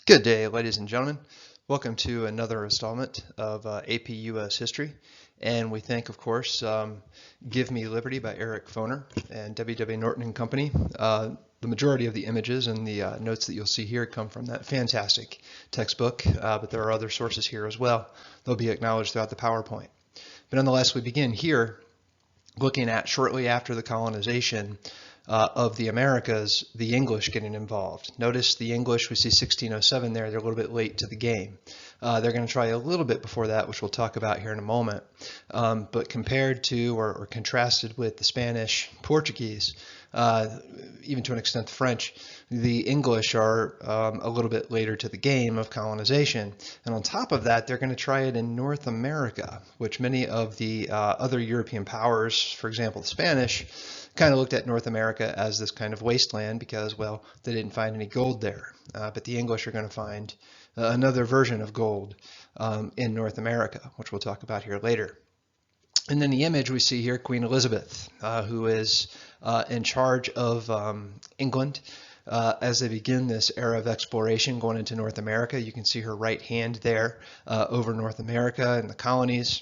Good day, ladies and gentlemen. Welcome to another installment of AP US History. And we thank, of course, Give Me Liberty by Eric Foner and W.W. Norton and Company. The majority of the images and the notes that you'll see here come from that fantastic textbook, but there are other sources here as well. They'll be acknowledged throughout the PowerPoint. But nonetheless, we begin here looking at shortly after the colonization of the Americas, the English getting involved. Notice the English, we see 1607 there, they're a little bit late to the game. They're going to try a little bit before that, which we'll talk about here in a moment. But compared to or contrasted with the Spanish, Portuguese, even to an extent the French, the English are a little bit later to the game of colonization. And on top of that, they're going to try it in North America, which many of the other European powers, for example, the Spanish, kind of looked at North America as this kind of wasteland because, well, they didn't find any gold there. But the English are going to find another version of gold in North America, which we'll talk about here later. And then the image we see here, Queen Elizabeth, who is in charge of England as they begin this era of exploration going into North America. You can see her right hand there over North America and the colonies.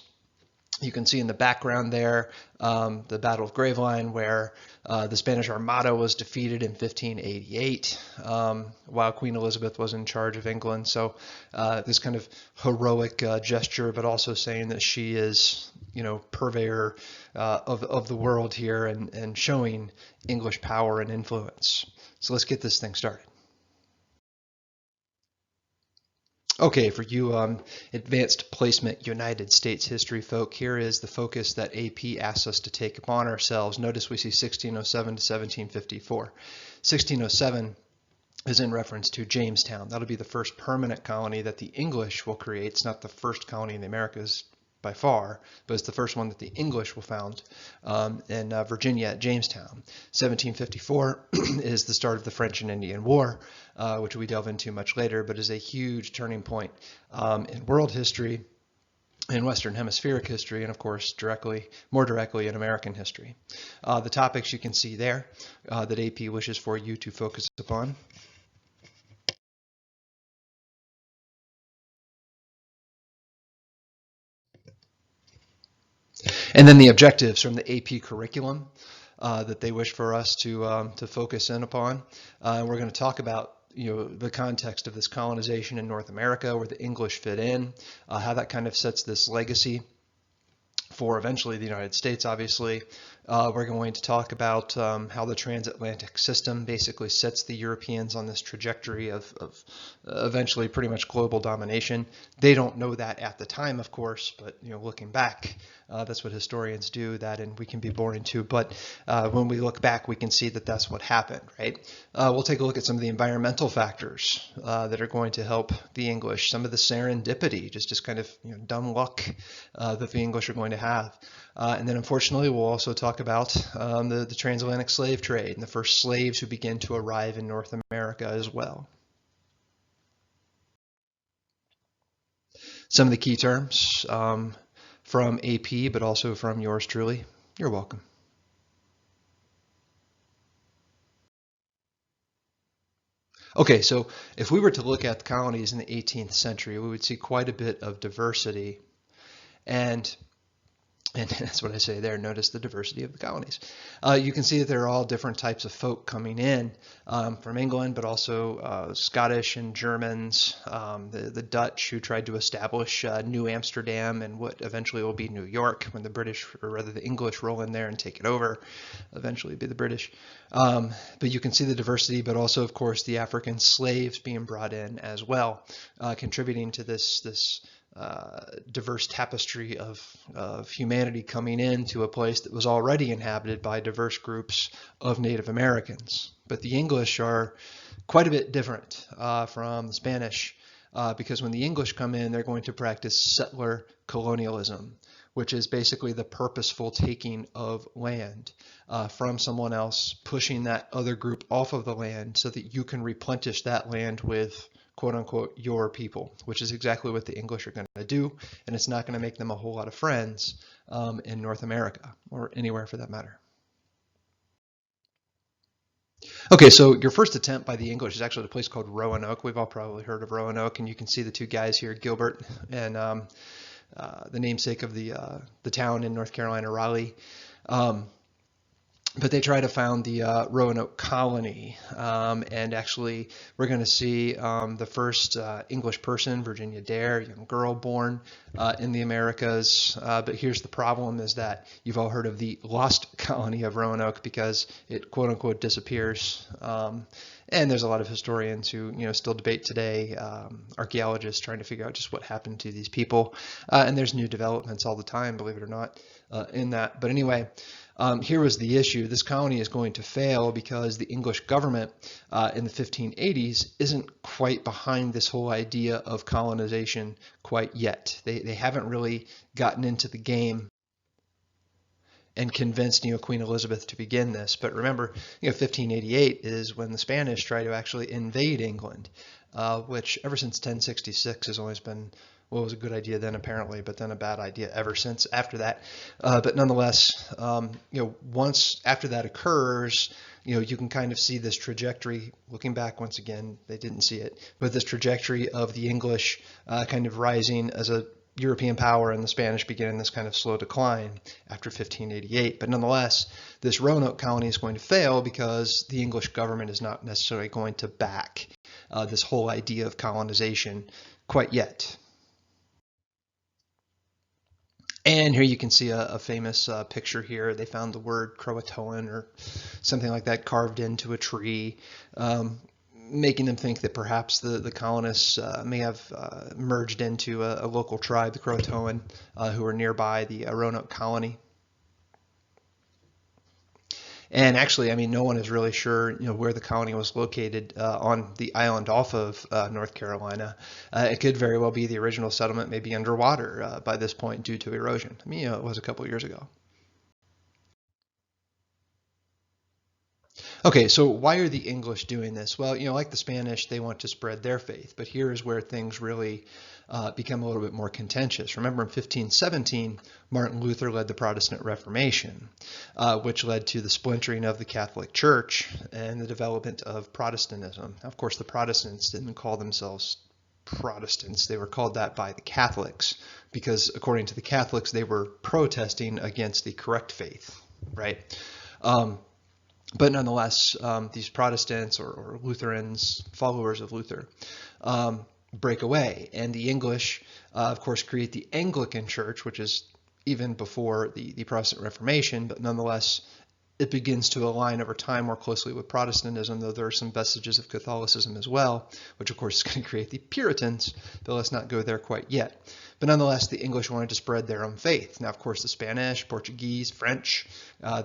You can see in the background there the Battle of Gravelines, where the Spanish Armada was defeated in 1588 while Queen Elizabeth was in charge of England. So this kind of heroic gesture, but also saying that she is, purveyor of the world here and showing English power and influence. So let's get this thing started. Okay, for you advanced placement United States history folk, here is the focus that AP asks us to take upon ourselves. Notice we see 1607 to 1754. 1607 is in reference to Jamestown. That'll be the first permanent colony that the English will create. It's not the first colony in the Americas by far, but it's the first one that the English will found in Virginia at Jamestown. 1754 is the start of the French and Indian War, which we delve into much later, but is a huge turning point in world history, in Western Hemispheric history, and of course more directly in American history. The topics you can see there that AP wishes for you to focus upon. And then the objectives from the AP curriculum that they wish for us to focus in upon. We're going to talk about the context of this colonization in North America, where the English fit in, how that kind of sets this legacy for eventually the United States, obviously. We're going to talk about how the Transatlantic System basically sets the Europeans on this trajectory of eventually pretty much global domination. They don't know that at the time, of course, but looking back, that's what historians do, and we can be boring too. But when we look back, we can see that that's what happened, right? We'll take a look at some of the environmental factors that are going to help the English, some of the serendipity, just kind of dumb luck that the English are going to have. And then unfortunately, we'll also talk about the transatlantic slave trade and the first slaves who begin to arrive in North America as well. Some of the key terms from AP, but also from yours truly. You're welcome. Okay, so if we were to look at the colonies in the 18th century, we would see quite a bit of diversity. And that's what I say there. Notice the diversity of the colonies. You can see that there are all different types of folk coming in from England, but also Scottish and Germans, the Dutch who tried to establish New Amsterdam and what eventually will be New York when the British, or rather the English, roll in there and take it over. Eventually be the British. But you can see the diversity, but also, of course, the African slaves being brought in as well, contributing to this diverse tapestry of humanity coming into a place that was already inhabited by diverse groups of Native Americans. But the English are quite a bit different from the Spanish because when the English come in, they're going to practice settler colonialism, which is basically the purposeful taking of land from someone else, pushing that other group off of the land so that you can replenish that land with quote unquote your people, which is exactly what the English are going to do, and it's not going to make them a whole lot of friends in North America or anywhere for that matter. Okay, so your first attempt by the English is actually at a place called Roanoke. We've all probably heard of Roanoke, and you can see the two guys here, Gilbert and the namesake of the town in North Carolina, Raleigh. But they try to found the Roanoke Colony, and actually we're going to see the first English person, Virginia Dare, young girl born in the Americas. But here's the problem: is that you've all heard of the lost colony of Roanoke because it quote unquote disappears. And there's a lot of historians who still debate today, archaeologists trying to figure out just what happened to these people. And there's new developments all the time, believe it or not, in that. But anyway. Here was the issue. This colony is going to fail because the English government in the 1580s isn't quite behind this whole idea of colonization quite yet. They haven't really gotten into the game and convinced Queen Elizabeth to begin this. But remember, 1588 is when the Spanish try to actually invade England, which ever since 1066 has always been, well, it was a good idea then apparently, but then a bad idea ever since after that. But nonetheless, once after that occurs, you can kind of see this trajectory. Looking back once again, they didn't see it, but this trajectory of the English kind of rising as a European power and the Spanish beginning this kind of slow decline after 1588. But nonetheless, this Roanoke colony is going to fail because the English government is not necessarily going to back this whole idea of colonization quite yet. And here you can see a famous picture here. They found the word Croatoan or something like that carved into a tree, making them think that perhaps the colonists may have merged into a local tribe, the Croatoan, who were nearby the Roanoke colony. And actually, I mean, no one is really sure, where the colony was located on the island off of North Carolina. It could very well be the original settlement, maybe underwater by this point due to erosion. I mean, it was a couple of years ago. Okay, so why are the English doing this? Well, like the Spanish, they want to spread their faith, but here is where things really become a little bit more contentious. Remember, in 1517, Martin Luther led the Protestant Reformation, which led to the splintering of the Catholic Church and the development of Protestantism. Now, of course, the Protestants didn't call themselves Protestants. They were called that by the Catholics because, according to the Catholics, they were protesting against the correct faith, right? But nonetheless, these Protestants or Lutherans, followers of Luther, break away. And the English, of course, create the Anglican Church, which is even before the Protestant Reformation, but nonetheless, it begins to align over time more closely with Protestantism, though there are some vestiges of Catholicism as well, which of course is going to create the Puritans, but let's not go there quite yet. But nonetheless, the English wanted to spread their own faith. Now, of course, the Spanish, Portuguese, French,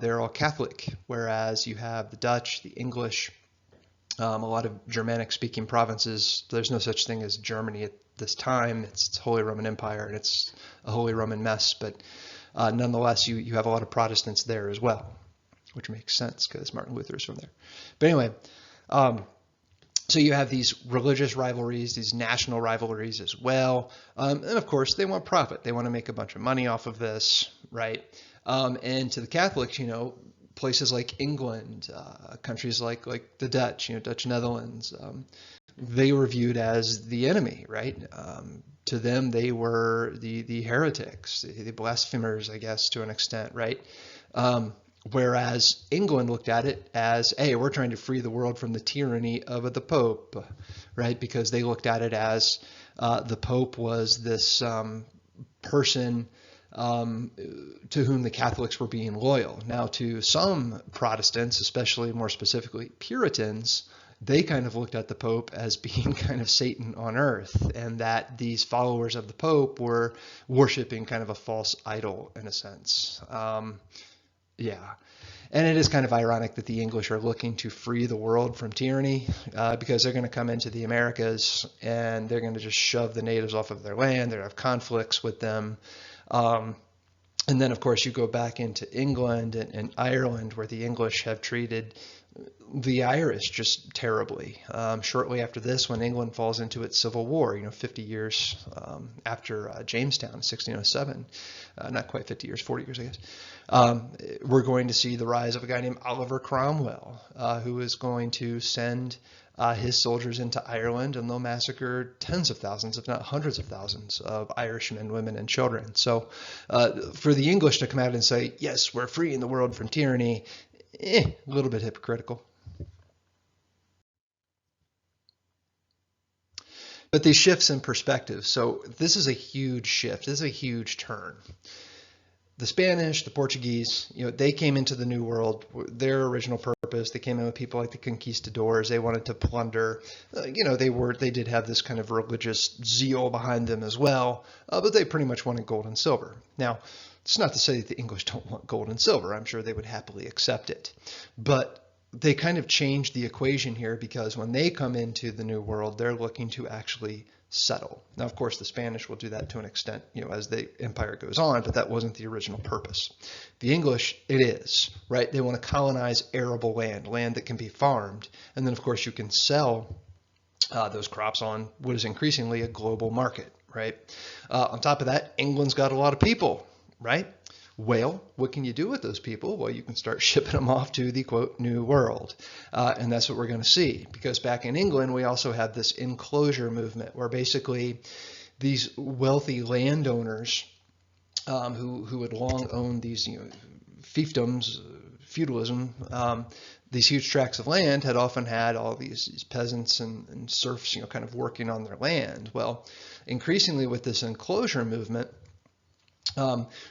they're all Catholic, whereas you have the Dutch, the English, a lot of Germanic-speaking provinces. There's no such thing as Germany at this time. It's Holy Roman Empire, and it's a Holy Roman mess, but nonetheless, you have a lot of Protestants there as well, which makes sense because Martin Luther is from there. But anyway, so you have these religious rivalries, these national rivalries as well. And of course, they want profit. They want to make a bunch of money off of this, right? And to the Catholics, places like England, countries like the Dutch, Dutch Netherlands, they were viewed as the enemy, right? To them, they were the heretics, the blasphemers, I guess, to an extent, right? Whereas England looked at it as, hey, we're trying to free the world from the tyranny of the Pope, right? Because they looked at it as the Pope was this person to whom the Catholics were being loyal. Now, to some Protestants, especially more specifically Puritans, they kind of looked at the Pope as being kind of Satan on earth, and that these followers of the Pope were worshiping kind of a false idol in a sense. Yeah, and it is kind of ironic that the English are looking to free the world from tyranny because they're going to come into the Americas and they're going to just shove the natives off of their land. They're going to have conflicts with them. And then, of course, you go back into England and Ireland where the English have treated The Irish just terribly. Shortly after this, when England falls into its civil war, 50 years after Jamestown in 1607, not quite 50 years, 40 years, I guess, we're going to see the rise of a guy named Oliver Cromwell, who is going to send his soldiers into Ireland, and they'll massacre tens of thousands, if not hundreds of thousands, of Irishmen, women, and children. So for the English to come out and say, yes, we're freeing the world from tyranny, a little bit hypocritical. But these shifts in perspective. So this is a huge shift. This is a huge turn. The Spanish, the Portuguese, they came into the New World. Their original purpose, they came in with people like the conquistadors. They wanted to plunder. They did have this kind of religious zeal behind them as well, but they pretty much wanted gold and silver. Now, it's not to say that the English don't want gold and silver. I'm sure they would happily accept it. But they kind of changed the equation here, because when they come into the New World, they're looking to actually settle. Now, of course, the Spanish will do that to an extent, as the empire goes on, but that wasn't the original purpose. The English, it is, right? They want to colonize arable land that can be farmed. And then, of course, you can sell those crops on what is increasingly a global market, right? On top of that, England's got a lot of people, right? Well, what can you do with those people? Well, you can start shipping them off to the, quote, New World. And that's what we're going to see. Because back in England, we also have this Enclosure Movement, where basically these wealthy landowners who had long owned these fiefdoms, feudalism, these huge tracts of land, had often had all these peasants and serfs kind of working on their land. Well, increasingly with this Enclosure Movement,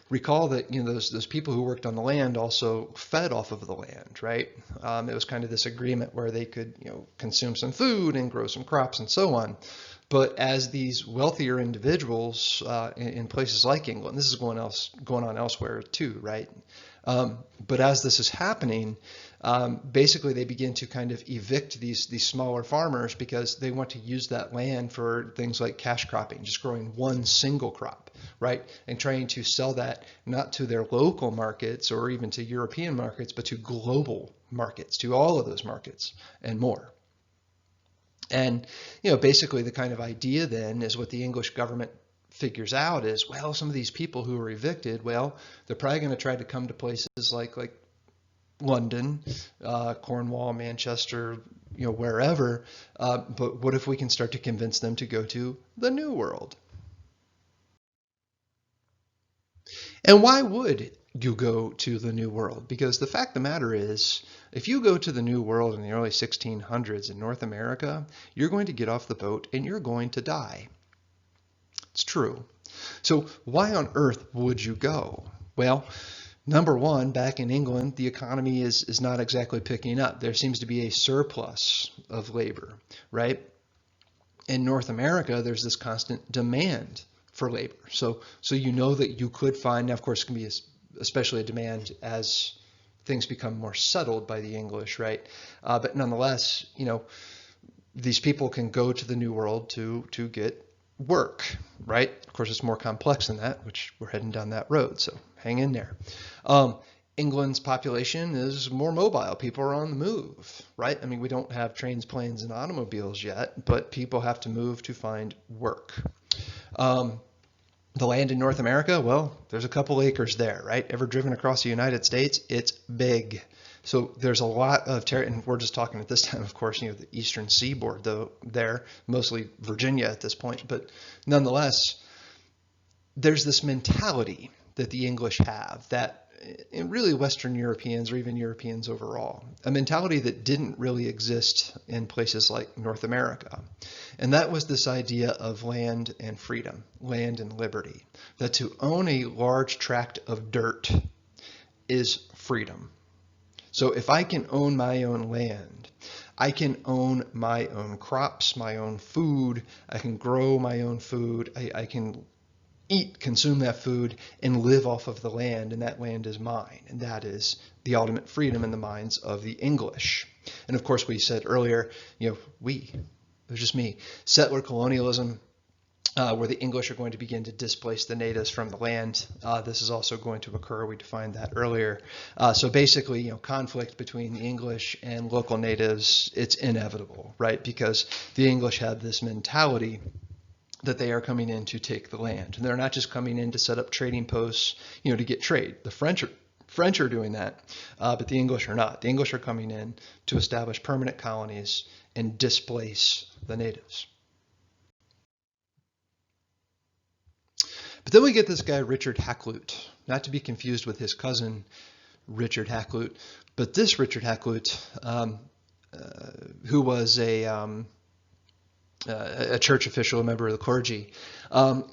recall that those people who worked on the land also fed off of the land, right? It was kind of this agreement where they could consume some food and grow some crops and so on. But as these wealthier individuals in places like England, this is going on elsewhere too, right? But as this is happening, basically they begin to kind of evict these smaller farmers, because they want to use that land for things like cash cropping, just growing one single crop, right? And trying to sell that not to their local markets or even to European markets, but to global markets, to all of those markets and more. And, basically the kind of idea then is what the English government figures out is, well, some of these people who are evicted, well, they're probably going to try to come to places like London, Cornwall, Manchester, wherever. But what if we can start to convince them to go to the New World? And why would you go to the New World? Because the fact of the matter is, if you go to the New World in the early 1600s in North America, you're going to get off the boat and you're going to die. It's true. So why on earth would you go? Well, number one, back in England, the economy is not exactly picking up. There seems to be a surplus of labor, right? In North America, there's this constant demand for labor. So that you could find, now of course it can be especially a demand as things become more settled by the English, right? But nonetheless, these people can go to the New World to get work, right? Of course, it's more complex than that, which we're heading down that road, so hang in there. England's population is more mobile. People are on the move, right? I mean, we don't have trains, planes, and automobiles yet, but people have to move to find work. The land in North America, well, there's a couple acres there, right? Ever driven across the United States? It's big. So there's a lot of territory, and we're just talking at this time, of course, the eastern seaboard, though, there, mostly Virginia at this point. But nonetheless, there's this mentality that the English have that really Western Europeans or even Europeans overall, a mentality that didn't really exist in places like North America. And that was this idea of land and freedom, land and liberty, that to own a large tract of dirt is freedom. So if I can own my own land, I can own my own crops, my own food, I can grow my own food, I can consume that food, and live off of the land, and that land is mine. And that is the ultimate freedom in the minds of the English. And of course, we said earlier, it was just me. Settler colonialism where the English are going to begin to displace the natives from the land. This is also going to occur. We defined that earlier. So basically, conflict between the English and local natives, it's inevitable, right? Because the English have this mentality that they are coming in to take the land. And they're not just coming in to set up trading posts, to get trade. The French are doing that, but the English are not. The English are coming in to establish permanent colonies and displace the natives. But then we get this guy, Richard Hakluyt, not to be confused with his cousin, Richard Hakluyt, but this Richard Hakluyt, who was a church official, a member of the clergy,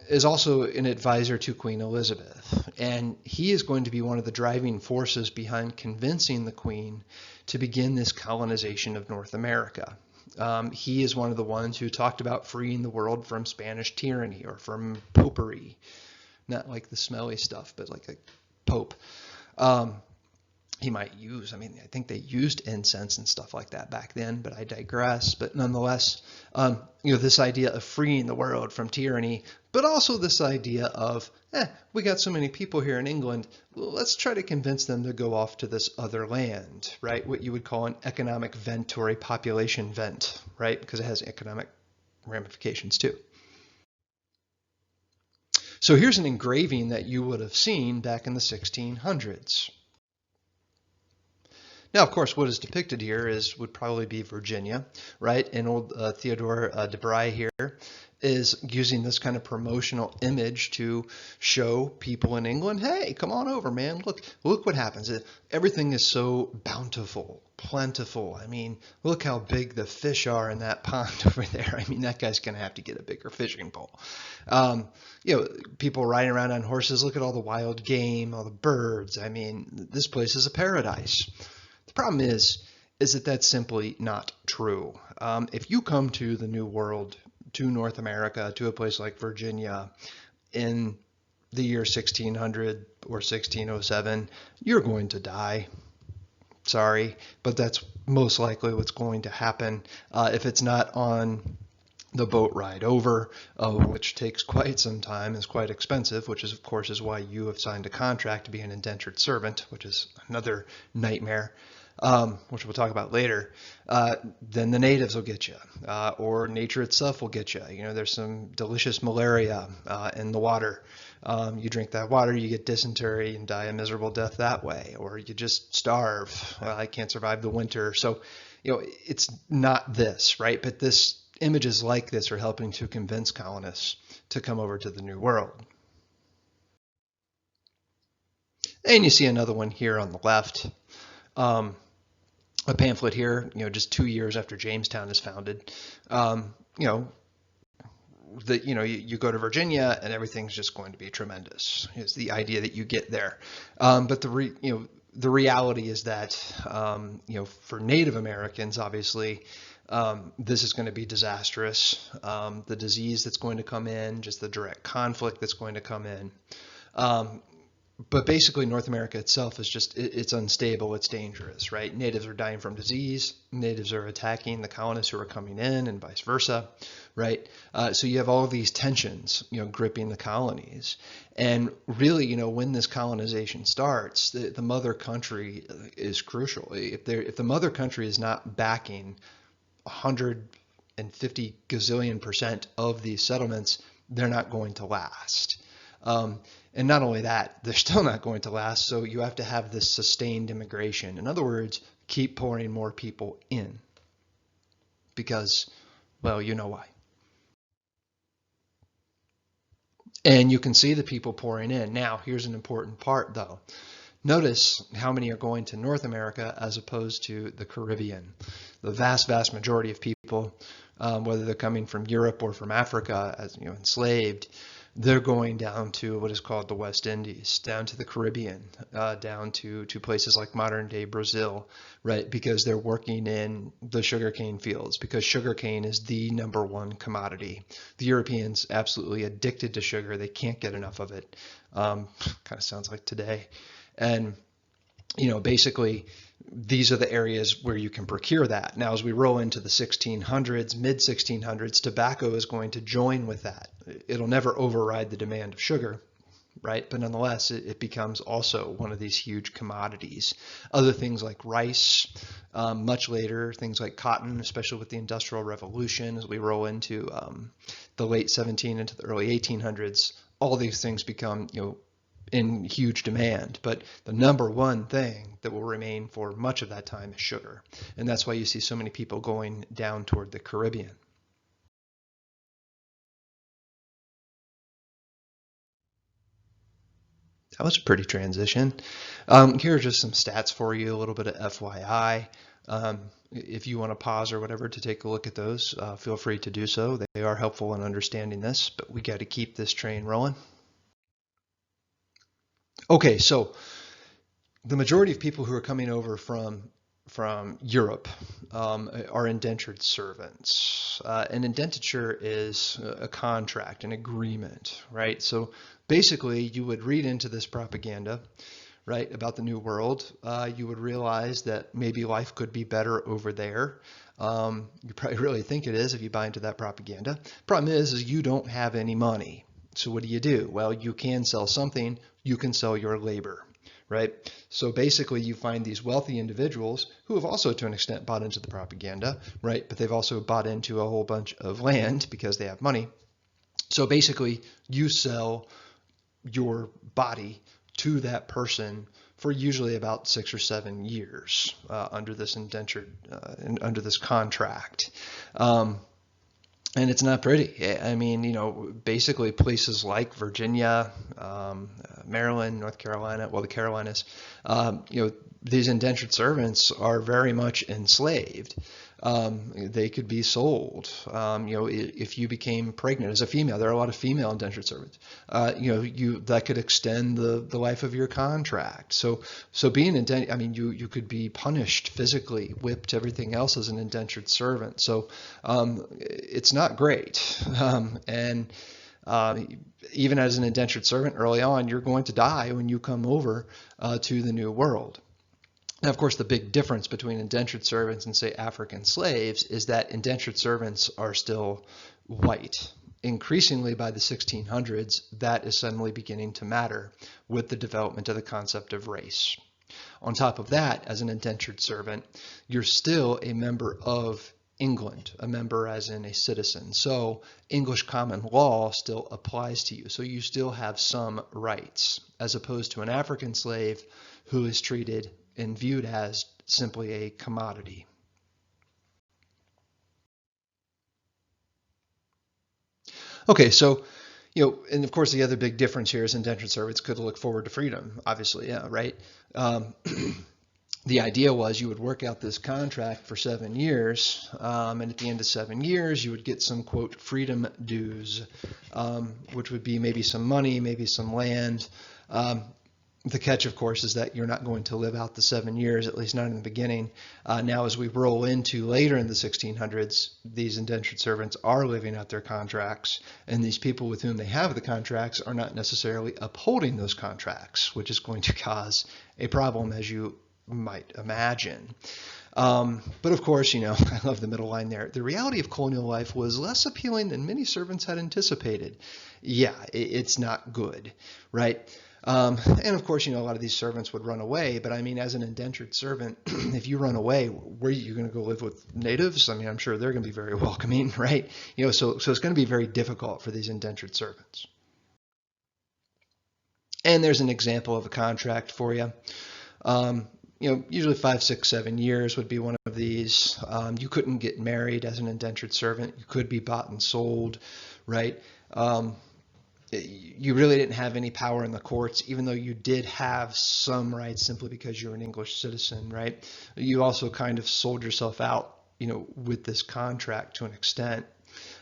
is also an advisor to Queen Elizabeth. And he is going to be one of the driving forces behind convincing the Queen to begin this colonization of North America. He is one of the ones who talked about freeing the world from Spanish tyranny or from popery. Not like the smelly stuff, but like a pope. He might use, I think they used incense and stuff like that back then, but I digress. But nonetheless, this idea of freeing the world from tyranny, but also this idea of, we got so many people here in England, let's try to convince them to go off to this other land, right? What you would call an economic vent or a population vent, right? Because it has economic ramifications too. So here's an engraving that you would have seen back in the 1600s. Now, of course, what is depicted here would probably be Virginia, right? And old Theodore de Bry here is using this kind of promotional image to show people in England, hey, come on over, man. Look what happens. Everything is so bountiful, plentiful. Look how big the fish are in that pond over there. That guy's going to have to get a bigger fishing pole. People riding around on horses. Look at all the wild game, all the birds. This place is a paradise. The problem is that that's simply not true. If you come to the New World, to North America, to a place like Virginia in the year 1600 or 1607, you're going to die. Sorry, but that's most likely what's going to happen if it's not on the boat ride over, which takes quite some time, is quite expensive, which is, of course, is why you have signed a contract to be an indentured servant, which is another nightmare. Which we'll talk about later, then the natives will get you, or nature itself will get you. There's some delicious malaria in the water. You drink that water, you get dysentery and die a miserable death that way, or you just starve. I can't survive the winter. So, it's not this, right? But images like this are helping to convince colonists to come over to the New World. And you see another one here on the left. A pamphlet here, just 2 years after Jamestown is founded. You go to Virginia and everything's just going to be tremendous. Is the idea that you get there, but the reality is that for Native Americans, obviously, this is going to be disastrous. The disease that's going to come in, just the direct conflict that's going to come in. But basically, North America itself is it's unstable, it's dangerous, right? Natives are dying from disease, natives are attacking the colonists who are coming in, and vice versa, right? So you have all of these tensions, gripping the colonies. And really, when this colonization starts, the mother country is crucial. If the mother country is not backing 150 gazillion% of these settlements, they're not going to last. And not only that, they're still not going to last, so you have to have this sustained immigration. In other words, keep pouring more people in. Because, well, you know why. And you can see the people pouring in. Now, here's an important part, though. Notice how many are going to North America as opposed to the Caribbean. The vast, vast majority of people, whether they're coming from Europe or from Africa as enslaved, they're going down to what is called the West Indies, down to the Caribbean, down to places like modern day Brazil, right? Because they're working in the sugarcane fields, because sugarcane is the #1 commodity. The Europeans absolutely addicted to sugar. They can't get enough of it. Kind of sounds like today. And, basically these are the areas where you can procure that. Now, as we roll into the 1600s, mid 1600s, tobacco is going to join with that. it'll never override the demand of sugar, right? But nonetheless, it becomes also one of these huge commodities. Other things like rice, much later, things like cotton, especially with the Industrial Revolution, as we roll into the late 17 into the early 1800s, all these things become, in huge demand. But the number one thing that will remain for much of that time is sugar. And that's why you see so many people going down toward the Caribbean. That was a pretty transition. Here are just some stats for you, a little bit of FYI. If you want to pause or whatever to take a look at those, feel free to do so. They are helpful in understanding this, but we got to keep this train rolling. Okay, so the majority of people who are coming over from Europe are indentured servants. An indenture is a contract, an agreement, right? So basically, you would read into this propaganda, right, about the New World. You would realize that maybe life could be better over there. You probably really think it is if you buy into that propaganda. Problem is you don't have any money. So what do? Well, you can sell something. You can sell your labor. Right? So basically you find these wealthy individuals who have also to an extent bought into the propaganda, right? But they've also bought into a whole bunch of land because they have money. So basically you sell your body to that person for usually about 6 or 7 years under this indentured, under this contract. And it's not pretty. I mean, basically places like Virginia, Maryland, North Carolina, well, the Carolinas, these indentured servants are very much enslaved. They could be sold. If you became pregnant as a female, there are a lot of female indentured servants. That could extend the life of your contract. So being indentured, I mean, you could be punished physically, whipped, everything else as an indentured servant. So it's not great. Even as an indentured servant early on, you're going to die when you come over to the New World. Now, of course, the big difference between indentured servants and, say, African slaves is that indentured servants are still white. Increasingly by the 1600s, that is suddenly beginning to matter with the development of the concept of race. On top of that, as an indentured servant, you're still a member of England, a member as in a citizen. So English common law still applies to you. So you still have some rights, as opposed to an African slave who is treated and viewed as simply a commodity. Okay, so, and of course the other big difference here is indentured servants could look forward to freedom, obviously, yeah, right? The idea was you would work out this contract for 7 years, and at the end of 7 years, you would get some, quote, freedom dues, which would be maybe some money, maybe some land. The catch, of course, is that you're not going to live out the 7 years, at least not in the beginning. Now, as we roll into later in the 1600s, these indentured servants are living out their contracts, and these people with whom they have the contracts are not necessarily upholding those contracts, which is going to cause a problem, as you might imagine. But of course, I love the middle line there. The reality of colonial life was less appealing than many servants had anticipated. Yeah, it's not good, right? And of course, a lot of these servants would run away, but I mean, as an indentured servant, if you run away, where are you going to go live with natives? I mean, I'm sure they're going to be very welcoming, right? So it's going to be very difficult for these indentured servants. And there's an example of a contract for you. Usually 5, 6, 7 years would be one of these. You couldn't get married as an indentured servant. You could be bought and sold, right? You really didn't have any power in the courts, even though you did have some rights simply because you're an English citizen, right? You also kind of sold yourself out, with this contract to an extent.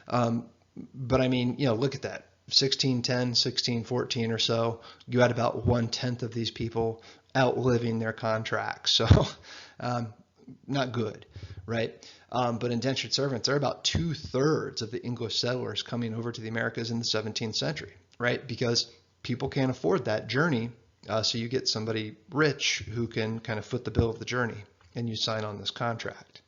But I mean, look at that. 1610, 1614 or so, you had about 1/10 of these people outliving their contracts. So not good, right? But indentured servants are about 2/3 of the English settlers coming over to the Americas in the 17th century, right? Because people can't afford that journey. So you get somebody rich who can kind of foot the bill of the journey, and you sign on this contract.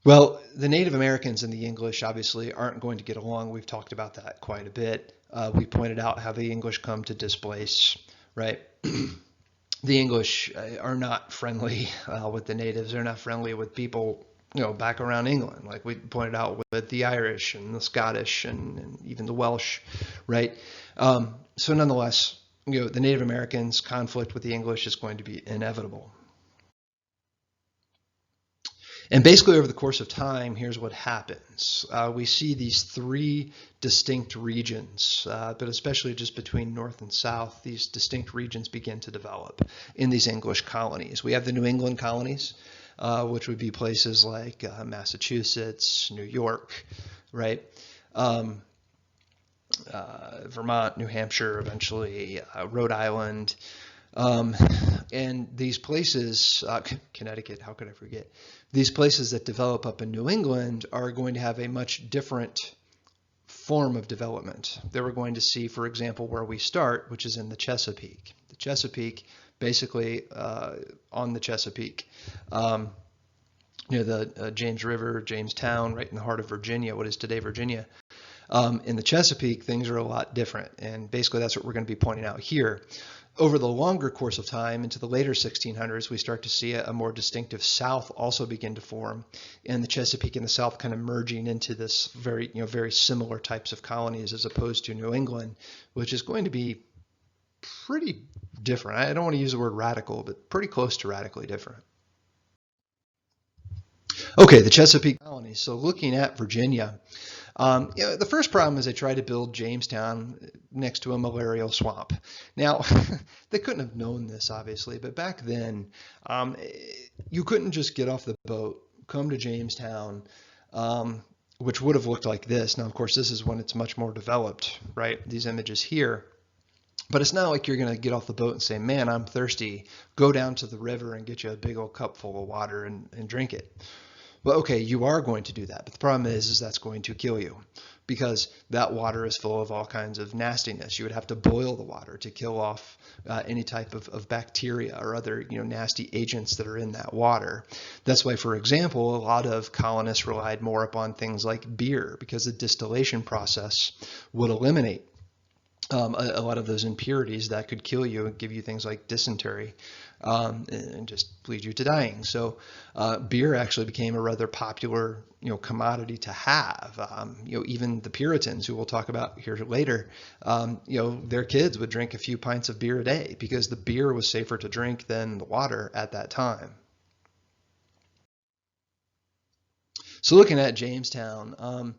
Well, the Native Americans and the English obviously aren't going to get along. We've talked about that quite a bit. We pointed out how the English come to displace, right? The English are not friendly with the natives. They're not friendly with people, back around England, like we pointed out with the Irish and the Scottish and even the Welsh, right? So nonetheless, the Native Americans' conflict with the English is going to be inevitable. And basically over the course of time, here's what happens. We see these three distinct regions, but especially just between north and south, these distinct regions begin to develop in these English colonies. We have the New England colonies, which would be places like Massachusetts, New York, right? Vermont, New Hampshire, eventually Rhode Island. And these places, Connecticut, how could I forget? These places that develop up in New England are going to have a much different form of development. They were going to see, for example, where we start, which is in the Chesapeake. The Chesapeake, basically on the Chesapeake, near the James River, Jamestown, right in the heart of Virginia, what is today Virginia. In the Chesapeake, things are a lot different. And basically that's what we're going to be pointing out here. Over the longer course of time, into the later 1600s, we start to see a more distinctive South also begin to form, and the Chesapeake and the South kind of merging into this very similar types of colonies as opposed to New England, which is going to be pretty different. I don't want to use the word radical, but pretty close to radically different. Okay, the Chesapeake colony. So looking at Virginia, the first problem is they tried to build Jamestown next to a malarial swamp. Now, they couldn't have known this, obviously, but back then, you couldn't just get off the boat, come to Jamestown, which would have looked like this. Now, of course, this is when it's much more developed, right? These images here. But it's not like you're going to get off the boat and say, man, I'm thirsty. Go down to the river and get you a big old cup full of water and drink it. Well, okay, you are going to do that, but the problem is that's going to kill you because that water is full of all kinds of nastiness. You would have to boil the water to kill off any type of bacteria or other nasty agents that are in that water. That's why, for example, a lot of colonists relied more upon things like beer because the distillation process would eliminate a lot of those impurities that could kill you and give you things like dysentery and just lead you to dying. So beer actually became a rather popular commodity to have. Even the Puritans, who we'll talk about here later, their kids would drink a few pints of beer a day because the beer was safer to drink than the water at that time. So looking at Jamestown,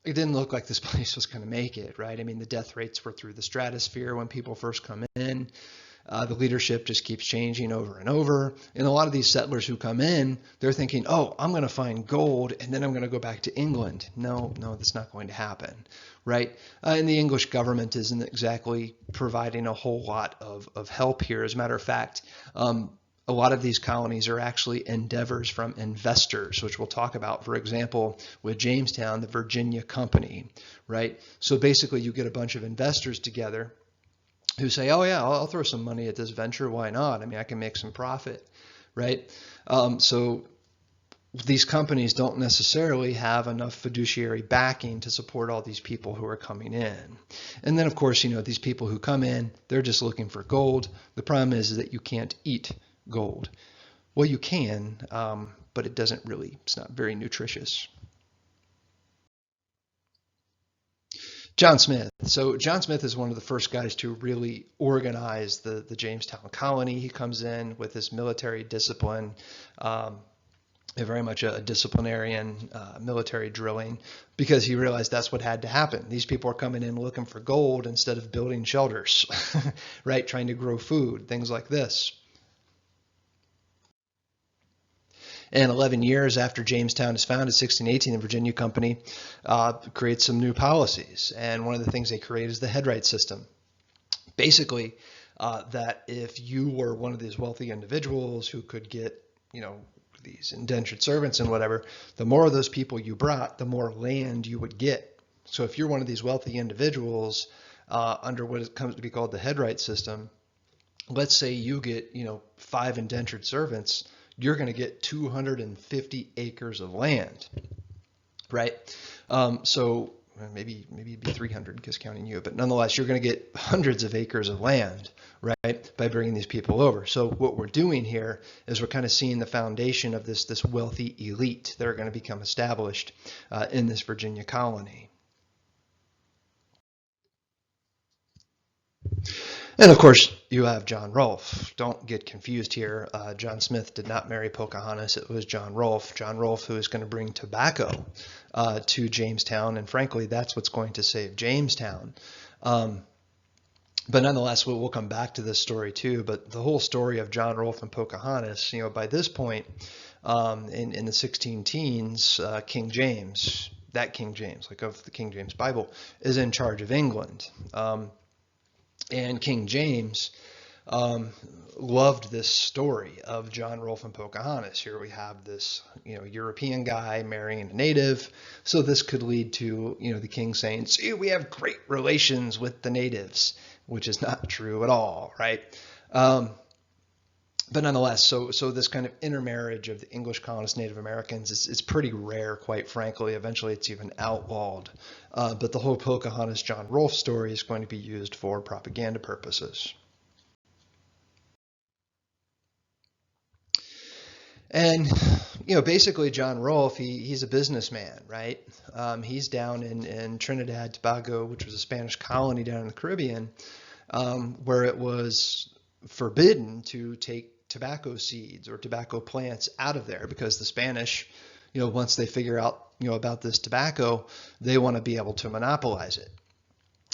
it didn't look like this place was going to make it, right? I mean, the death rates were through the stratosphere when people first come in. The leadership just keeps changing over and over. And a lot of these settlers who come in, they're thinking, oh, I'm going to find gold and then I'm going to go back to England. No, that's not going to happen, right? And the English government isn't exactly providing a whole lot of help here. As a matter of fact, a lot of these colonies are actually endeavors from investors, which we'll talk about, for example, with Jamestown, the Virginia Company, right? So basically you get a bunch of investors together who say, oh yeah, I'll throw some money at this venture. Why not? I mean, I can make some profit, right? So these companies don't necessarily have enough fiduciary backing to support all these people who are coming in. And then, of course, these people who come in, they're just looking for gold. The problem is that you can't eat gold. Well, you can, but it's not very nutritious. John Smith. So John Smith is one of the first guys to really organize the Jamestown colony. He comes in with this military discipline, very much a disciplinarian, military drilling, because he realized that's what had to happen. These people are coming in looking for gold instead of building shelters, right? Trying to grow food, things like this. And 11 years after Jamestown is founded, 1618, the Virginia Company creates some new policies. And one of the things they create is the headright system. Basically, that if you were one of these wealthy individuals who could get, these indentured servants and whatever, the more of those people you brought, the more land you would get. So if you're one of these wealthy individuals under what comes to be called the headright system, let's say you get, 5 indentured servants, you're going to get 250 acres of land, right? So maybe it'd be 300 because counting you, but nonetheless, you're going to get hundreds of acres of land, right, by bringing these people over. So what we're doing here is we're kind of seeing the foundation of this wealthy elite that are going to become established in this Virginia colony. And of course, you have John Rolfe. Don't get confused here. John Smith did not marry Pocahontas. It was John Rolfe. John Rolfe, who is going to bring tobacco to Jamestown. And frankly, that's what's going to save Jamestown. But nonetheless, we'll come back to this story too. But the whole story of John Rolfe and Pocahontas, by this point in the 16 teens, King James, like of the King James Bible, is in charge of England. And King James loved this story of John Rolfe and Pocahontas. Here we have this, European guy marrying a native. So this could lead to, the king saying, see, we have great relations with the natives, which is not true at all, right? But nonetheless, so this kind of intermarriage of the English colonists, Native Americans, it's pretty rare, quite frankly. Eventually, it's even outlawed. But the whole Pocahontas, John Rolfe story is going to be used for propaganda purposes. And, basically John Rolfe, he's a businessman, right? He's down in Trinidad, Tobago, which was a Spanish colony down in the Caribbean, where it was forbidden to take tobacco seeds or tobacco plants out of there because the Spanish, once they figure out, about this tobacco, they want to be able to monopolize it.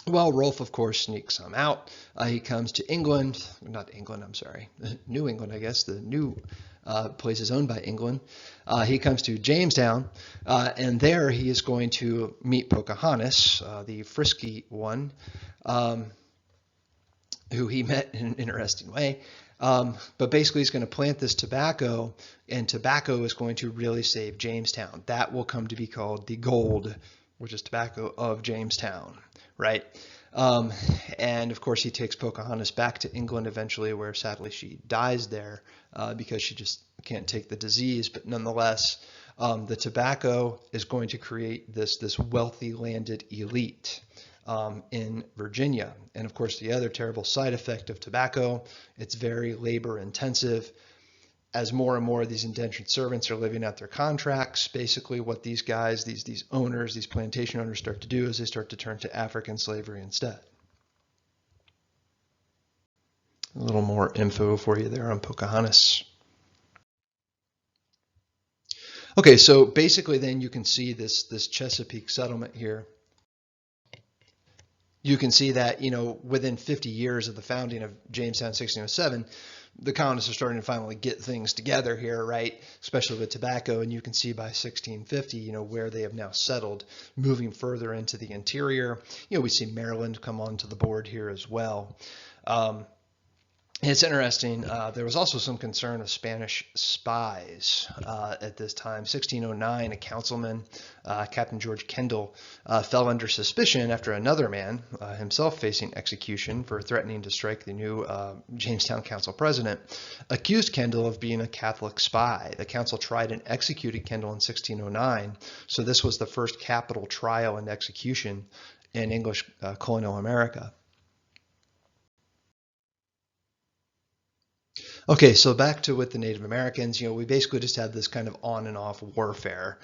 Well, Rolfe, of course, sneaks some out. He comes to England, not England, I'm sorry, New England, I guess, the new place is owned by England. He comes to Jamestown, and there he is going to meet Pocahontas, the frisky one, who he met in an interesting way. But basically he's going to plant this tobacco, and tobacco is going to really save Jamestown. That will come to be called the gold, which is tobacco of Jamestown, right? And of course he takes Pocahontas back to England eventually, where sadly she dies there because she just can't take the disease. But nonetheless, the tobacco is going to create this wealthy landed elite in Virginia. And of course, the other terrible side effect of tobacco, it's very labor intensive. As more and more of these indentured servants are living out their contracts, basically what these guys, these owners, these plantation owners start to do is they start to turn to African slavery instead. A little more info for you there on Pocahontas. Okay, so basically then you can see this Chesapeake settlement here. You can see that, within 50 years of the founding of Jamestown, 1607, the colonists are starting to finally get things together here, right? Especially with tobacco. And you can see by 1650, where they have now settled, moving further into the interior. We see Maryland come onto the board here as well. It's interesting. There was also some concern of Spanish spies at this time. 1609, a councilman, Captain George Kendall, fell under suspicion after another man, himself facing execution for threatening to strike the new Jamestown Council president, accused Kendall of being a Catholic spy. The council tried and executed Kendall in 1609. So this was the first capital trial and execution in English colonial America. Okay, so back to with the Native Americans, we basically just had this kind of on and off warfare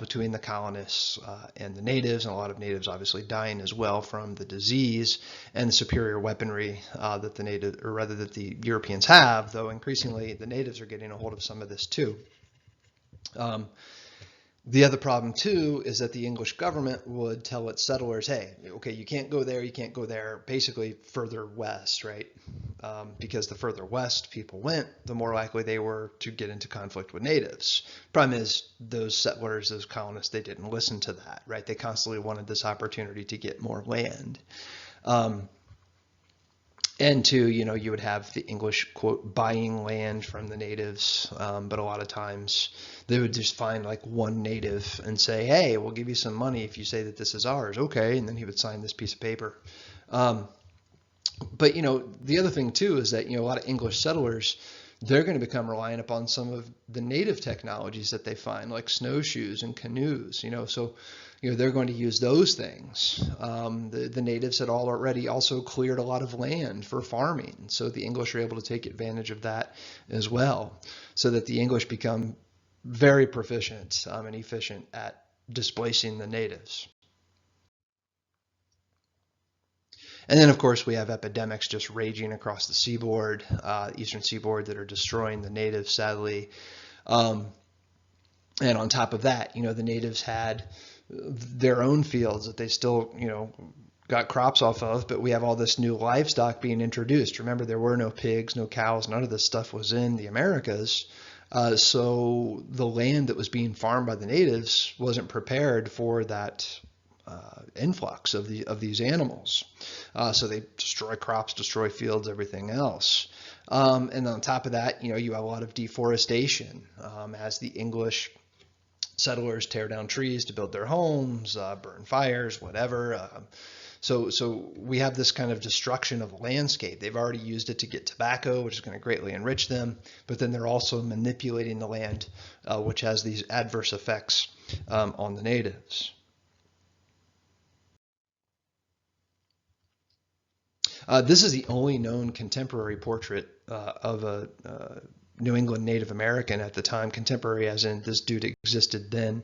between the colonists and the natives, and a lot of natives obviously dying as well from the disease and the superior weaponry that the Europeans have, though increasingly the natives are getting a hold of some of this too. The other problem too is that the English government would tell its settlers, hey, okay, you can't go there, basically further west, right? Because the further west people went, the more likely they were to get into conflict with natives. Problem is, those settlers, those colonists, they didn't listen to that, right? They constantly wanted this opportunity to get more land. And two, you would have the English, quote, buying land from the natives, but a lot of times they would just find like one native and say, hey, we'll give you some money if you say that this is ours. Okay, and then he would sign this piece of paper. But, the other thing too is that, a lot of English settlers, they're going to become reliant upon some of the native technologies that they find, like snowshoes and canoes, so they're going to use those things. The natives had already also cleared a lot of land for farming, so the English are able to take advantage of that as well, so that the English become very proficient and efficient at displacing the natives. And then, of course, we have epidemics just raging across the seaboard, eastern seaboard, that are destroying the natives, sadly. And on top of that, the natives had their own fields that they still, got crops off of, but we have all this new livestock being introduced. Remember, there were no pigs, no cows, none of this stuff was in the Americas. So the land that was being farmed by the natives wasn't prepared for that influx of these animals. So they destroy crops, destroy fields, everything else. And on top of that, you have a lot of deforestation as the English settlers tear down trees to build their homes, burn fires, whatever. So we have this kind of destruction of the landscape. They've already used it to get tobacco, which is going to greatly enrich them, but then they're also manipulating the land, which has these adverse effects on the natives. This is the only known contemporary portrait of a New England Native American at the time, contemporary as in this dude existed then.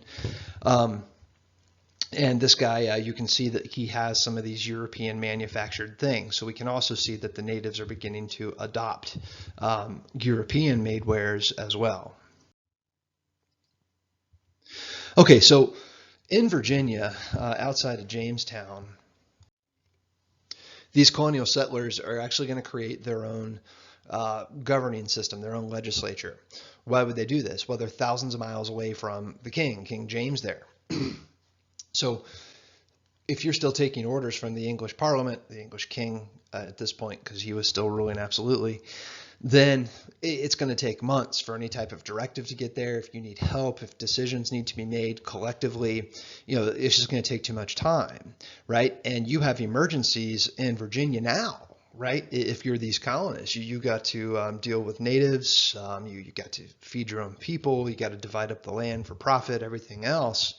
And this guy, you can see that he has some of these European manufactured things. So we can also see that the natives are beginning to adopt European made wares as well. Okay, so in Virginia, outside of Jamestown, these colonial settlers are actually going to create their own governing system, their own legislature. Why would they do this? Well, they're thousands of miles away from the King James there. So if you're still taking orders from the English Parliament, the English King at this point, because he was still ruling absolutely, then it's going to take months for any type of directive to get there. If you need help, if decisions need to be made collectively, it's just going to take too much time, right? And you have emergencies in Virginia now, right? If you're these colonists, you got to deal with natives, you got to feed your own people, you got to divide up the land for profit, everything else.